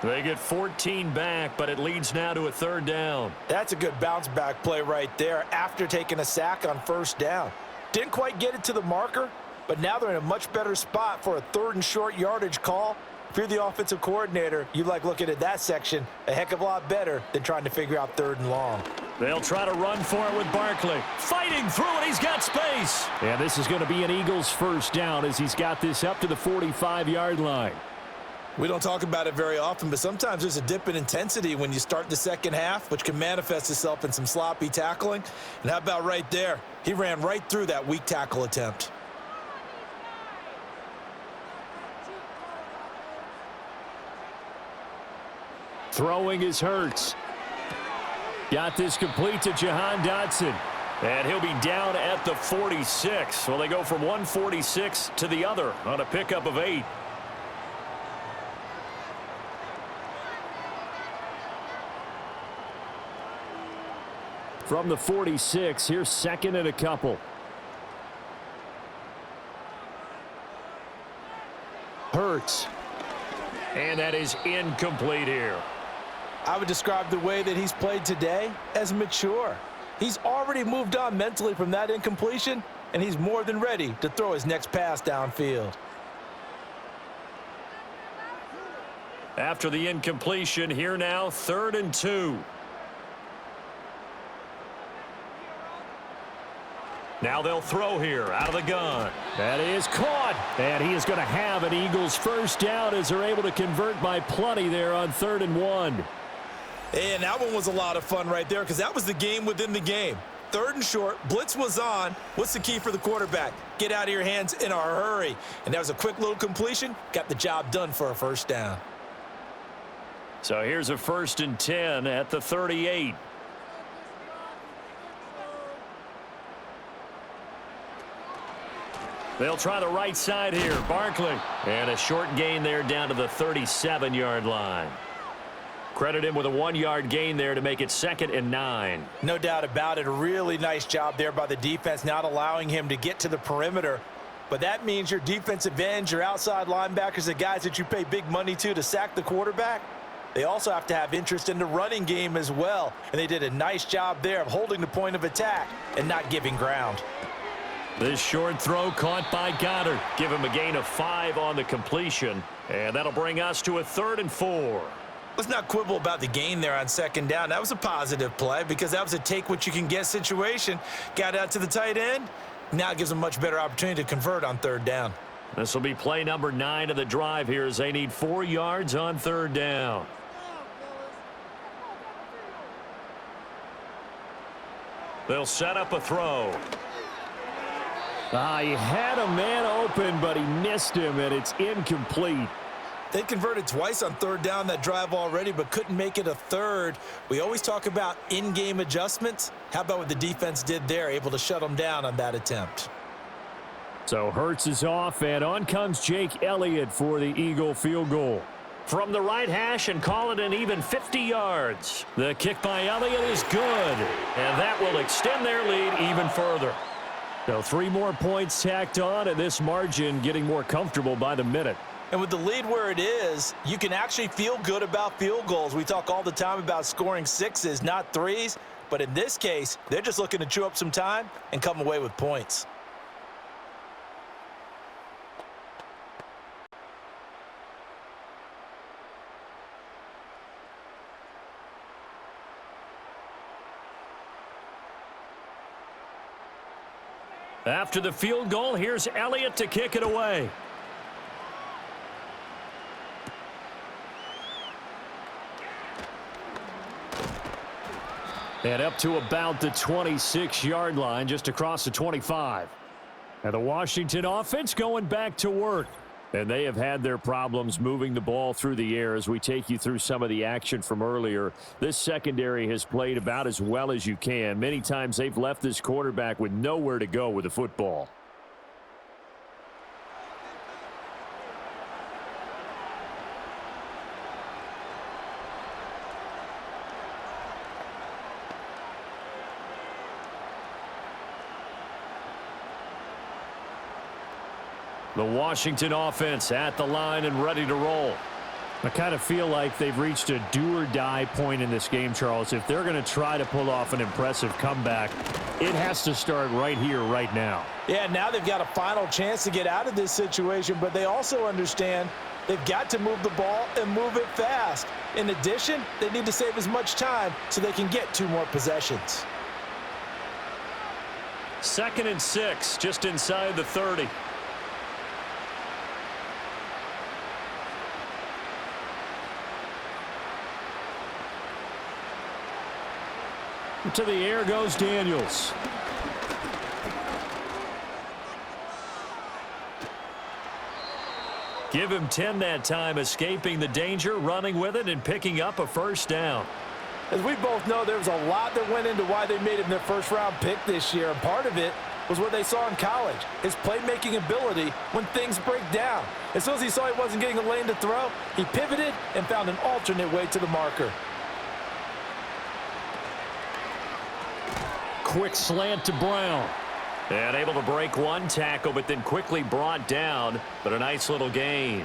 They get 14 back, but it leads now to a 3rd down. That's a good bounce back play right there after taking a sack on 1st down. Didn't quite get it to the marker, but now they're in a much better spot for a 3rd and short yardage call. If you're the offensive coordinator, you like looking at that section a heck of a lot better than trying to figure out 3rd and long. They'll try to run for it with Barkley. Fighting through it, he's got space. And this is going to be an Eagles 1st down as he's got this up to the 45-yard line. We don't talk about it very often, but sometimes there's a dip in intensity when you start the second half, which can manifest itself in some sloppy tackling. And how about right there? He ran right through that weak tackle attempt. Throwing is Hurts. Got this complete to Jahan Dotson. And he'll be down at the 46. Well, they go from 146 to the other on a pickup of 8. From the 46, here's 2nd and a couple. Hurts. And that is incomplete here. I would describe the way that he's played today as mature. He's already moved on mentally from that incompletion, and he's more than ready to throw his next pass downfield. After the incompletion, here now, 3rd and 2. Now they'll throw here out of the gun. That is caught. And he is going to have an Eagles first down as they're able to convert by plenty there on 3rd and 1. And that one was a lot of fun right there because that was the game within the game. 3rd and short, blitz was on. What's the key for the quarterback? Get out of your hands in a hurry. And that was a quick little completion. Got the job done for a first down. So here's a 1st and 10 at the 38. They'll try the right side here. Barkley. And a short gain there down to the 37-yard line. Credit him with a 1-yard gain there to make it 2nd and 9. No doubt about it. A really nice job there by the defense, not allowing him to get to the perimeter. But that means your defensive ends, your outside linebackers, the guys that you pay big money to sack the quarterback, they also have to have interest in the running game as well. And they did a nice job there of holding the point of attack and not giving ground. This short throw caught by Goddard. Give him a gain of 5 on the completion. And that'll bring us to a 3rd and 4. Let's not quibble about the gain there on 2nd down. That was a positive play because that was a take-what-you-can-get situation. Got out to the tight end. Now it gives them a much better opportunity to convert on 3rd down. This will be play number 9 of the drive here as they need 4 yards on 3rd down. They'll set up a throw. He had a man open, but he missed him, and it's incomplete. They converted twice on 3rd down that drive already, but couldn't make it a 3rd. We always talk about in-game adjustments. How about what the defense did there, able to shut them down on that attempt? So Hurts is off, and on comes Jake Elliott for the Eagle field goal. From the right hash and call it an even 50 yards. The kick by Elliott is good, and that will extend their lead even further. So 3 more points tacked on, and this margin getting more comfortable by the minute. And with the lead where it is, you can actually feel good about field goals. We talk all the time about scoring 6s, not 3s. But in this case, they're just looking to chew up some time and come away with points. After the field goal, here's Elliott to kick it away. And up to about the 26-yard line, just across the 25. And the Washington offense going back to work. And they have had their problems moving the ball through the air as we take you through some of the action from earlier. This secondary has played about as well as you can. Many times they've left this quarterback with nowhere to go with the football. The Washington offense at the line and ready to roll. I kind of feel like they've reached a do-or-die point in this game, Charles. If they're going to try to pull off an impressive comeback, it has to start right here, right now. Yeah, now they've got a final chance to get out of this situation, but they also understand they've got to move the ball and move it fast. In addition, they need to save as much time so they can get 2 more possessions. 2nd and 6, just inside the 30. To the air goes Daniels. Give him 10 that time, escaping the danger, running with it, and picking up a first down. As we both know, there was a lot that went into why they made him their first-round pick this year, and part of it was what they saw in college, his playmaking ability when things break down. As soon as he saw he wasn't getting a lane to throw, he pivoted and found an alternate way to the marker. Quick slant to Brown. And able to break one tackle, but then quickly brought down, but a nice little gain.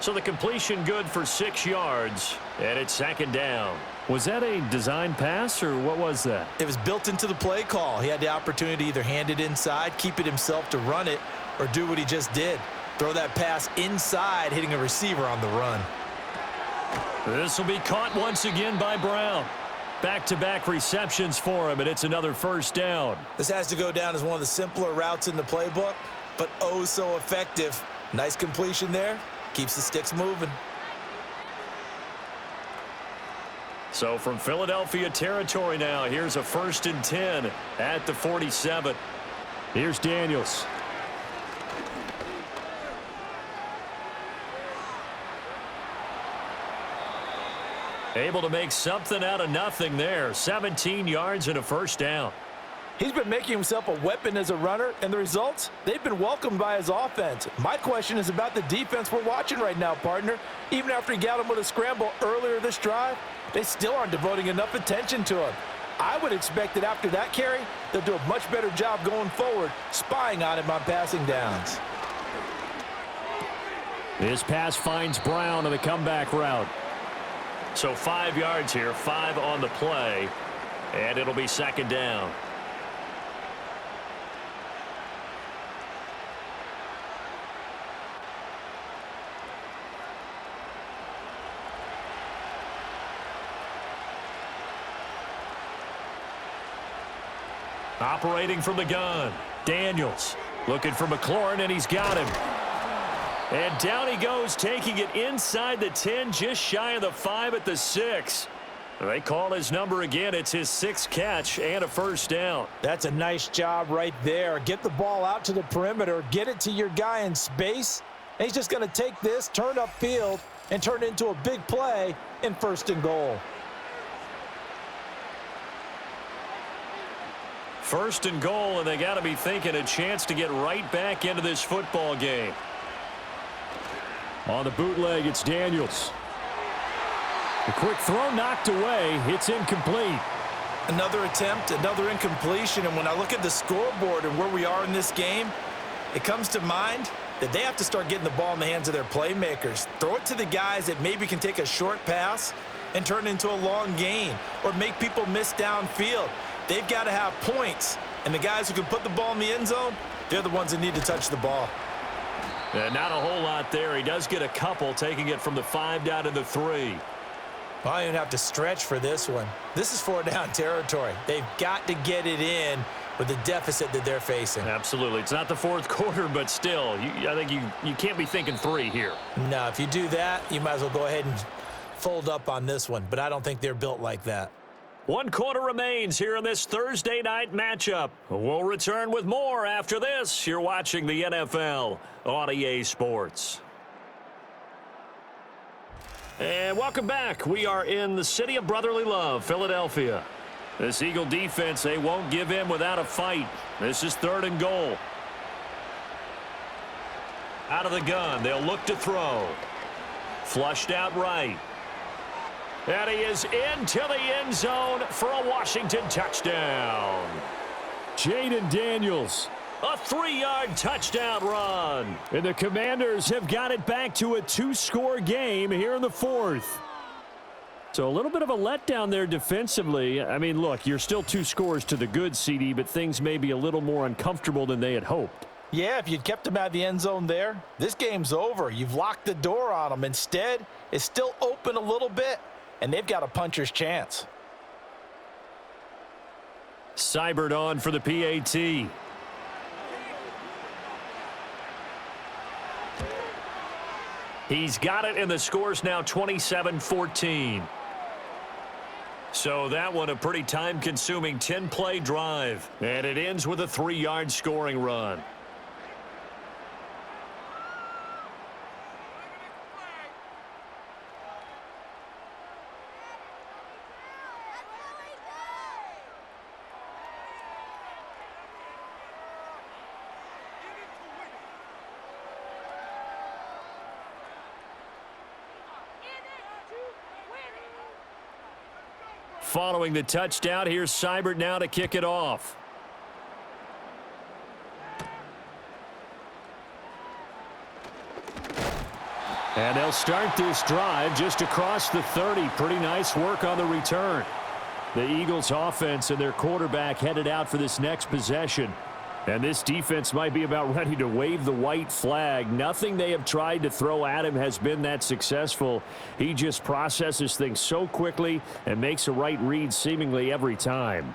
So the completion good for 6 yards, and it's second down. Was that a design pass, or what was that? It was built into the play call. He had the opportunity to either hand it inside, keep it himself to run it, or do what he just did. Throw that pass inside, hitting a receiver on the run. This will be caught once again by Brown. Back-to-back receptions for him, and it's another first down. This has to go down as one of the simpler routes in the playbook, but oh so effective. Nice completion there. Keeps the sticks moving. So from Philadelphia territory now, here's a 1st and 10 at the 47. Here's Daniels. Able to make something out of nothing there. 17 yards and a first down. He's been making himself a weapon as a runner, and the results, they've been welcomed by his offense. My question is about the defense we're watching right now, partner. Even after he got him with a scramble earlier this drive, they still aren't devoting enough attention to him. I would expect that after that carry, they'll do a much better job going forward, spying on him on passing downs. This pass finds Brown on the comeback route. So 5 yards here, 5 on the play, and it'll be second down. Operating from the gun, Daniels looking for McLaurin, and he's got him. And down he goes, taking it inside the 10, just shy of the 5 at the 6. They call his number again. It's his 6th catch and a first down. That's a nice job right there. Get the ball out to the perimeter, get it to your guy in space, and he's just going to take this, turn upfield, and turn it into a big play in 1st and goal. 1st and goal, and they got to be thinking a chance to get right back into this football game. On the bootleg, it's Daniels. The quick throw knocked away. It's incomplete. Another attempt, another incompletion, and when I look at the scoreboard and where we are in this game, it comes to mind that they have to start getting the ball in the hands of their playmakers. Throw it to the guys that maybe can take a short pass and turn it into a long gain or make people miss downfield. They've got to have points, and the guys who can put the ball in the end zone, they're the ones that need to touch the ball. Not a whole lot there. He does get a couple, taking it from the 5 down to the 3. Well, I don't even have to stretch for this one. This is 4-down territory. They've got to get it in with the deficit that they're facing. Absolutely. It's not the 4th quarter, but still, I think you can't be thinking 3 here. No, if you do that, you might as well go ahead and fold up on this one, but I don't think they're built like that. 1 quarter remains here in this Thursday night matchup. We'll return with more after this. You're watching the NFL on EA Sports. And welcome back. We are in the city of brotherly love, Philadelphia. This Eagle defense, they won't give in without a fight. This is 3rd and goal. Out of the gun, they'll look to throw. Flushed out right. And he is into the end zone for a Washington touchdown. Jaden Daniels. A 3-yard touchdown run. And the Commanders have got it back to a 2-score game here in the 4th. So a little bit of a letdown there defensively. I mean, look, you're still 2 scores to the good, CD, but things may be a little more uncomfortable than they had hoped. Yeah, if you'd kept them out of the end zone there, this game's over. You've locked the door on them. Instead, it's still open a little bit, and they've got a puncher's chance. Seibert on for the PAT. He's got it, and the score's now 27-14. So that one a pretty time-consuming 10-play drive. And it ends with a 3-yard scoring run. Following the touchdown, here's Seibert now to kick it off. And they'll start this drive just across the 30. Pretty nice work on the return. The Eagles offense and their quarterback headed out for this next possession. And this defense might be about ready to wave the white flag. Nothing they have tried to throw at him has been that successful. He just processes things so quickly and makes a right read seemingly every time.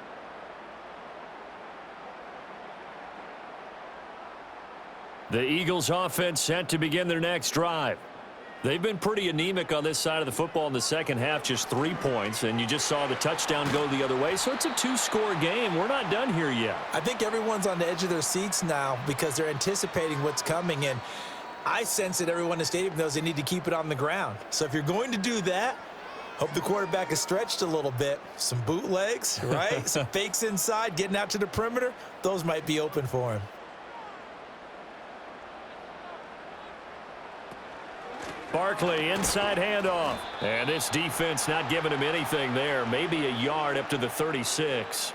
The Eagles offense set to begin their next drive. They've been pretty anemic on this side of the football in the second half, just 3 points, and you just saw the touchdown go the other way, so it's a 2-score game. We're not done here yet. I think everyone's on the edge of their seats now because they're anticipating what's coming, and I sense that everyone in the stadium knows they need to keep it on the ground. So if you're going to do that, hope the quarterback is stretched a little bit. Some bootlegs, right? Some fakes inside, getting out to the perimeter. Those might be open for him. Barkley, inside handoff. And this defense not giving him anything there. Maybe a yard up to the 36.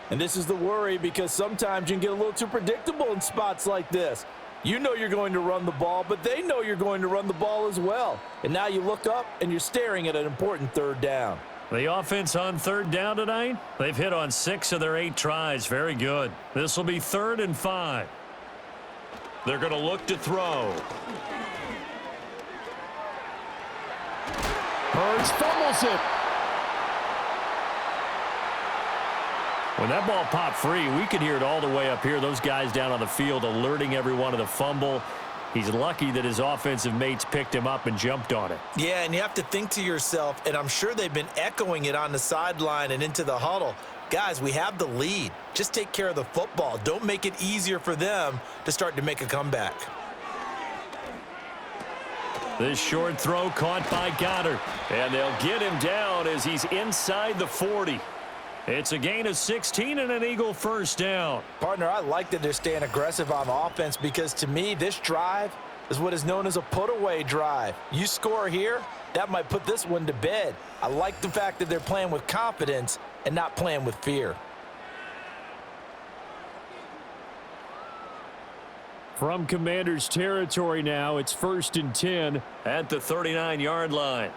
And this is the worry because sometimes you can get a little too predictable in spots like this. You know you're going to run the ball, but they know you're going to run the ball as well. And now you look up and you're staring at an important third down. The offense on third down tonight, they've hit on 6 of their 8 tries. Very good. This will be 3rd and 5. They're going to look to throw. Hurts fumbles it. When that ball popped free, we could hear it all the way up here. Those guys down on the field alerting everyone of the fumble. He's lucky that his offensive mates picked him up and jumped on it. Yeah, and you have to think to yourself, and I'm sure they've been echoing it on the sideline and into the huddle. Guys, we have the lead. Just take care of the football. Don't make it easier for them to start to make a comeback. This short throw caught by Goddard. And they'll get him down as he's inside the 40. It's a gain of 16 and an Eagle first down. Partner, I like that they're staying aggressive on offense because to me, this drive is what is known as a put-away drive. You score here, that might put this one to bed. I like the fact that they're playing with confidence and not playing with fear. From Commanders territory now, it's 1st and 10 at the 39-yard line.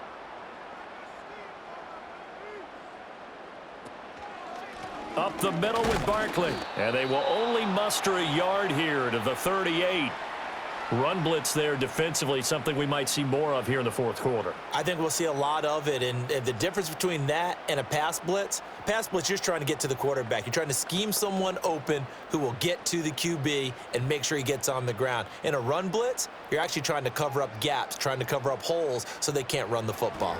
Up the middle with Barkley. And they will only muster a yard here to the 38. Run blitz there defensively, something we might see more of here in the 4th quarter. I think we'll see a lot of it, and the difference between that and a pass blitz, you're just trying to get to the quarterback. You're trying to scheme someone open who will get to the QB and make sure he gets on the ground. In a run blitz, you're actually trying to cover up gaps, trying to cover up holes so they can't run the football.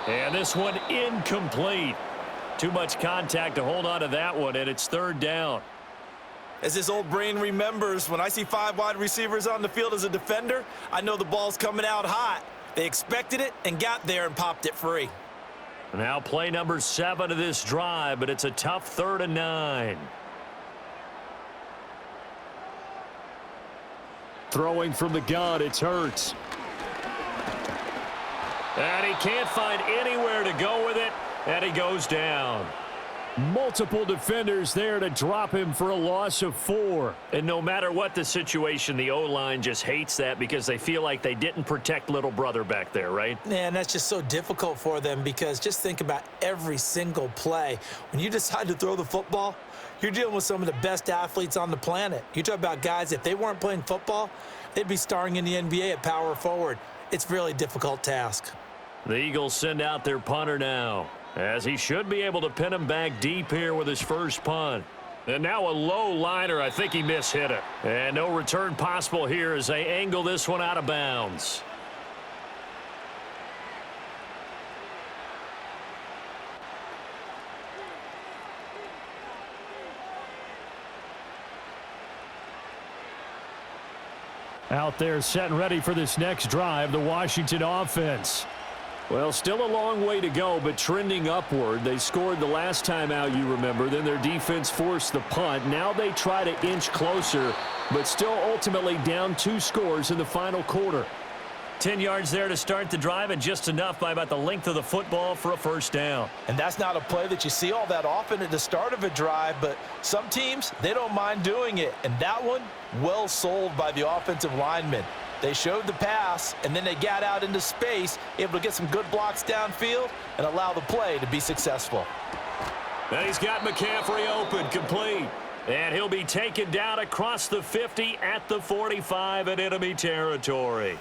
And this one incomplete. Too much contact to hold on to that one, and it's 3rd down. As this old brain remembers, when I see 5 wide receivers on the field as a defender, I know the ball's coming out hot. They expected it and got there and popped it free. Now play number 7 of this drive, but it's a tough 3rd and 9. Throwing from the gun, it's Hurts. And he can't find anywhere to go with it, and he goes down. Multiple defenders there to drop him for a loss of 4. And no matter what the situation, the O-line just hates that because they feel like they didn't protect little brother back there, right? Yeah, and that's just so difficult for them because just think about every single play. When you decide to throw the football, you're dealing with some of the best athletes on the planet. You talk about guys, if they weren't playing football, they'd be starring in the NBA at power forward. It's a really difficult task. The Eagles send out their punter now, as he should be able to pin him back deep here with his first punt. And now a low liner. I think he mishit it. And no return possible here as they angle this one out of bounds. Out there set and ready for this next drive, the Washington offense. Well, still a long way to go, but trending upward. They scored the last time out, you remember. Then their defense forced the punt. Now they try to inch closer, but still ultimately down 2 scores in the final quarter. 10 yards there to start the drive, and just enough by about the length of the football for a first down. And that's not a play that you see all that often at the start of a drive, but some teams, they don't mind doing it. And that one, well sold by the offensive lineman. They showed the pass, and then they got out into space, able to get some good blocks downfield and allow the play to be successful. And he's got McCaffrey open, complete. And he'll be taken down across the 50 at the 45 in enemy territory.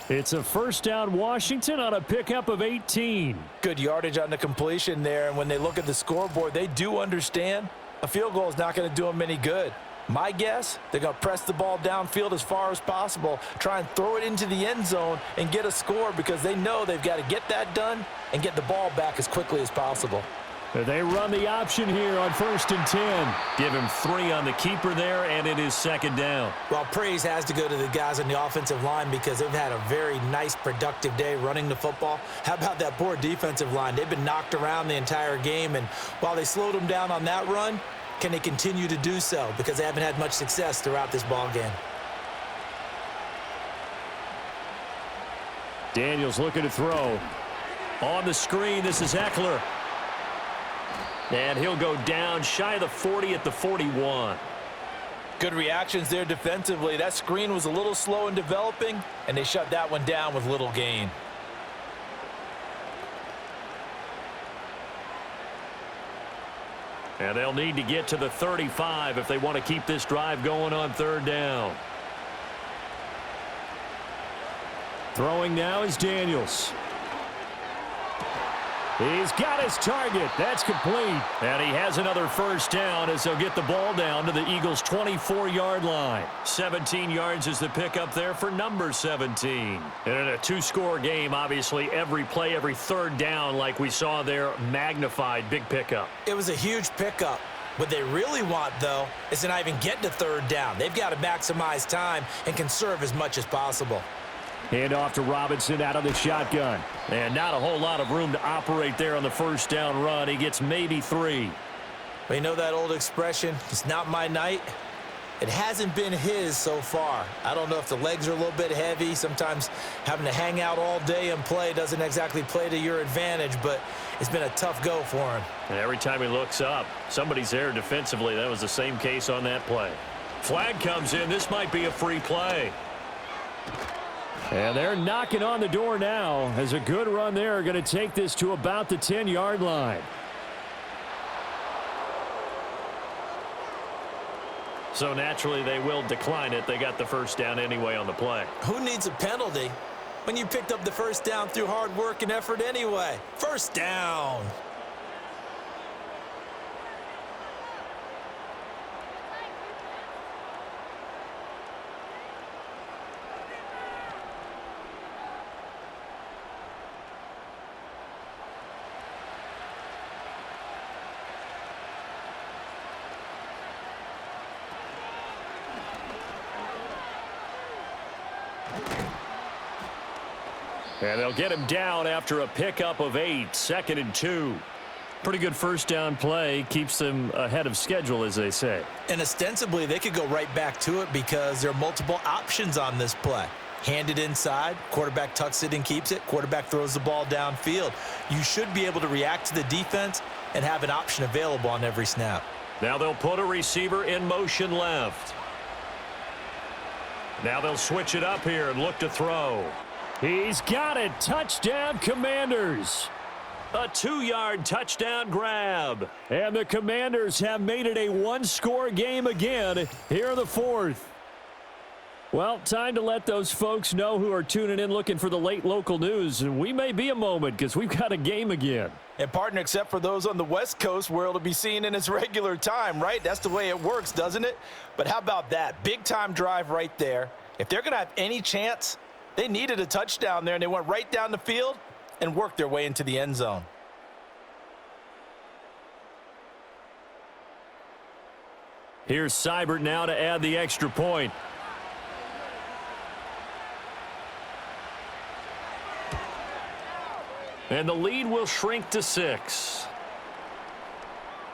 It's a first down Washington on a pickup of 18. Good yardage on the completion there, and when they look at the scoreboard, they do understand a field goal is not going to do them any good. My guess, they're going to press the ball downfield as far as possible, try and throw it into the end zone and get a score because they know they've got to get that done and get the ball back as quickly as possible. They run the option here on 1st and 10. Give him 3 on the keeper there, and it is second down. Well, praise has to go to the guys on the offensive line because they've had a very nice, productive day running the football. How about that poor defensive line? They've been knocked around the entire game, and while they slowed them down on that run, can they continue to do so? Because they haven't had much success throughout this ball game. Daniels looking to throw. On the screen, this is Eckler. And he'll go down shy of the 40 at the 41. Good reactions there defensively. That screen was a little slow in developing, and they shut that one down with little gain. And they'll need to get to the 35 if they want to keep this drive going on 3rd down. Throwing now is Daniels. He's got his target. That's complete. And he has another first down as they'll get the ball down to the Eagles' 24-yard line. 17 yards is the pickup there for number 17. And in a 2-score game, obviously, every play, every 3rd down, like we saw there, magnified big pickup. It was a huge pickup. What they really want, though, is to not even get to 3rd down. They've got to maximize time and conserve as much as possible. Hand off to Robinson out of the shotgun. And not a whole lot of room to operate there on the first down run. He gets maybe 3. Well, you know that old expression, it's not my night? It hasn't been his so far. I don't know if the legs are a little bit heavy. Sometimes having to hang out all day and play doesn't exactly play to your advantage, but it's been a tough go for him. And every time he looks up, somebody's there defensively. That was the same case on that play. Flag comes in. This might be a free play. And they're knocking on the door now as a good run there. Going to take this to about the 10-yard line. So naturally they will decline it. They got the first down anyway on the play. Who needs a penalty when you picked up the first down through hard work and effort anyway? First down. And they'll get him down after a pickup of 8, 2nd and 2. Pretty good first down play. Keeps them ahead of schedule, as they say. And ostensibly, they could go right back to it because there are multiple options on this play. Hand it inside, quarterback tucks it and keeps it, quarterback throws the ball downfield. You should be able to react to the defense and have an option available on every snap. Now they'll put a receiver in motion left. Now they'll switch it up here and look to throw. He's got it. Touchdown, Commanders. A 2-yard touchdown grab. And the Commanders have made it a 1-score game again here in the 4th. Well, time to let those folks know who are tuning in looking for the late local news. And we may be a moment because we've got a game again. And partner, except for those on the West Coast where it'll be seen in its regular time, right? That's the way it works, doesn't it? But how about that? Big time drive right there. If they're going to have any chance, they needed a touchdown there, and they went right down the field and worked their way into the end zone. Here's Seibert now to add the extra point. And the lead will shrink to 6.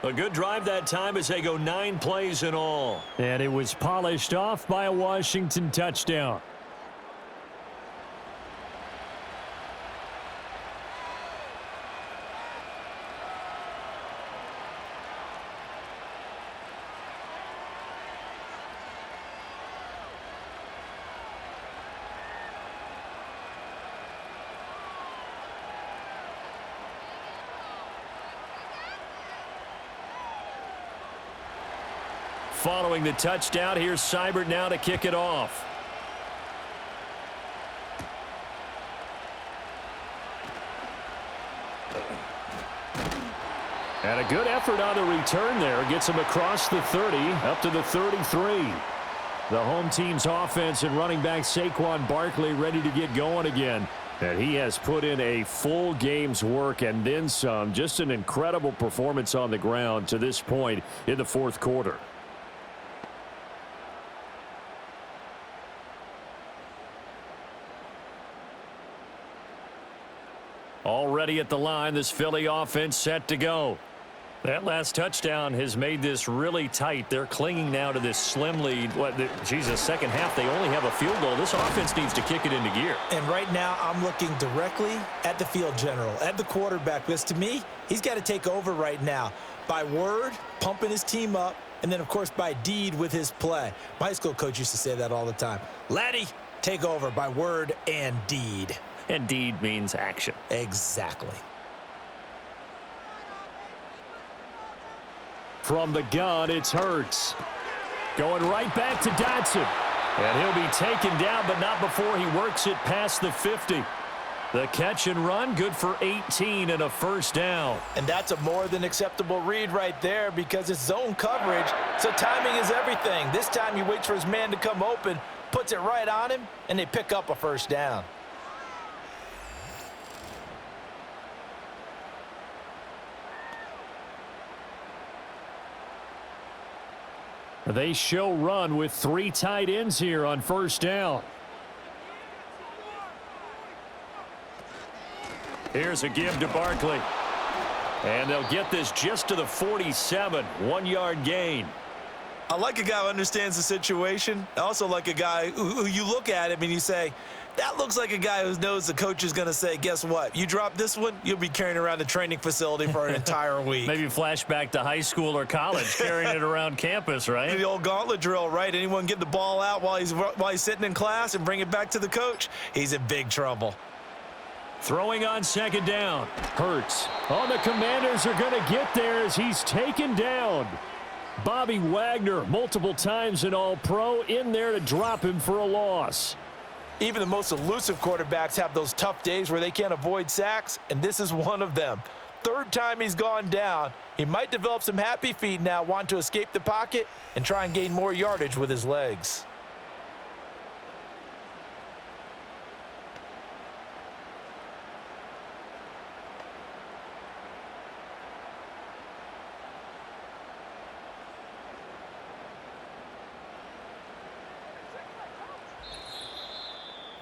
A good drive that time as they go 9 plays in all. And it was polished off by a Washington touchdown. following the touchdown. Here's Seibert now to kick it off. And a good effort on the return there. Gets him across the 30, up to the 33. The home team's offense and running back Saquon Barkley ready to get going again. And he has put in a full game's work and then some. Just an incredible performance on the ground to this point in the fourth quarter. Already at the line, this Philly offense set to go. That last touchdown has made this really tight. They're clinging now to this slim lead. Second half, they only have a field goal. This offense needs to kick it into gear. And right now, I'm looking directly at the field general, at the quarterback. Because to me, he's got to take over right now. By word, pumping his team up, and then, of course, by deed with his play. My high school coach used to say that all the time. Laddie, take over by word and deed. And deed means action. Exactly. From the gun, it's Hurts. Going right back to Dotson. And he'll be taken down, but not before he works it past the 50. The catch and run, good for 18 and a first down. And that's a more than acceptable read right there because it's zone coverage, so timing is everything. This time he waits for his man to come open, puts it right on him, and they pick up a first down. They show run with 3 tight ends here on first down. Here's a give to Barkley. And they'll get this just to the 47, 1-yard gain. I like a guy who understands the situation. I also like a guy who you look at him and you say, that looks like a guy who knows the coach is going to say, guess what? You drop this one, you'll be carrying around the training facility for an entire week. Maybe flashback to high school or college, carrying it around campus, right? The old gauntlet drill, right? Anyone get the ball out while he's sitting in class and bring it back to the coach? He's in big trouble. Throwing on second down. Hurts. Oh, the Commanders are going to get there as he's taken down. Bobby Wagner, multiple times an All-Pro, in there to drop him for a loss. Even the most elusive quarterbacks have those tough days where they can't avoid sacks, and this is one of them. Third time he's gone down. He might develop some happy feet now, want to escape the pocket and try and gain more yardage with his legs.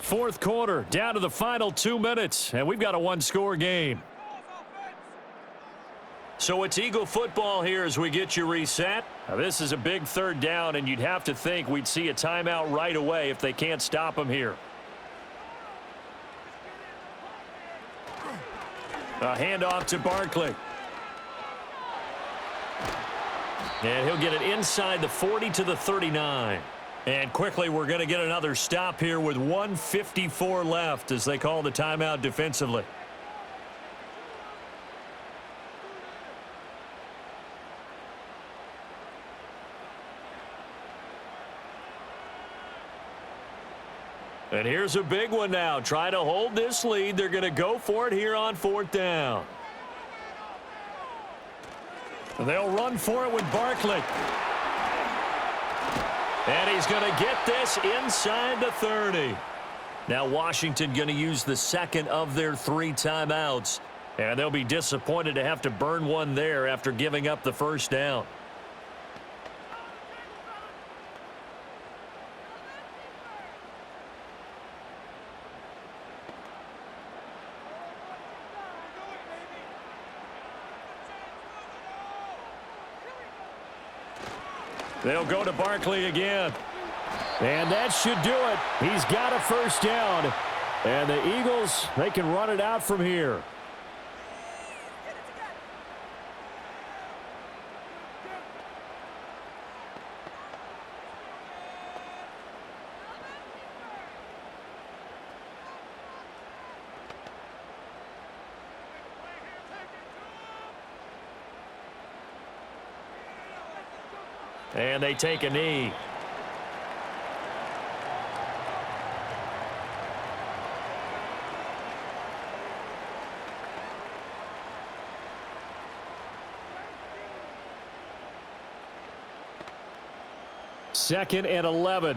Fourth quarter, down to the final 2 minutes, and we've got a 1-score game. So it's Eagle football here as we get you reset. Now, this is a big third down, and you'd have to think we'd see a timeout right away if they can't stop him here. A handoff to Barkley. And he'll get it inside the 40 to the 39. And quickly, we're going to get another stop here with 1:54 left as they call the timeout defensively. And here's a big one now. Trying to hold this lead. They're going to go for it here on fourth down. They'll run for it with Barkley. And he's going to get this inside the 30. Now Washington going to use the second of their 3 timeouts. And they'll be disappointed to have to burn one there after giving up the first down. They'll go to Barkley again. And that should do it. He's got a first down. And the Eagles, they can run it out from here. And they take a knee. Second and 11.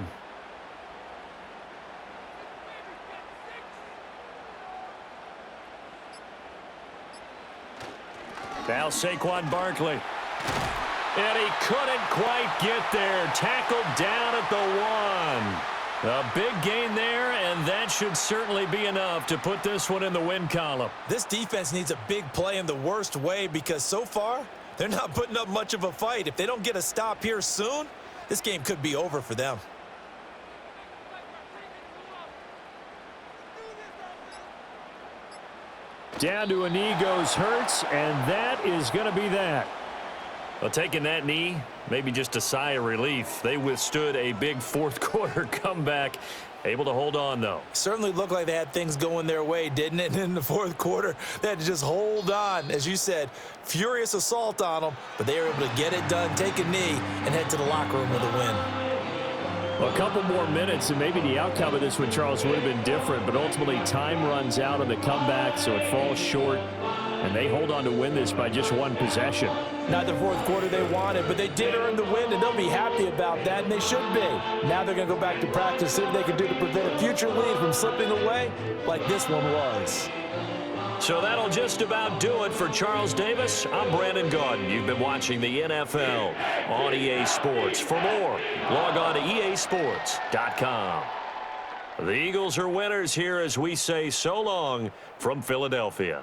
Now Saquon Barkley. And he couldn't quite get there. Tackled down at the 1. A big gain there, and that should certainly be enough to put this one in the win column. This defense needs a big play in the worst way because so far, they're not putting up much of a fight. If they don't get a stop here soon, this game could be over for them. Down to a knee goes Hurts, and that is going to be that. Well, taking that knee, maybe just a sigh of relief. They withstood a big fourth quarter comeback. Able to hold on, though. Certainly looked like they had things going their way, didn't it? In the fourth quarter, they had to just hold on. As you said, furious assault on them, but they were able to get it done, take a knee, and head to the locker room with a win. Well, a couple more minutes, and maybe the outcome of this one, Charles, would have been different, but ultimately time runs out on the comeback, so it falls short, and they hold on to win this by just one possession. Not the fourth quarter they wanted, but they did earn the win, and they'll be happy about that, and they should be. Now they're going to go back to practice, see what they can do to prevent a future lead from slipping away like this one was. So that'll just about do it for Charles Davis. I'm Brandon Gaudin. You've been watching the NFL on EA Sports. For more, log on to easports.com. The Eagles are winners here as we say so long from Philadelphia.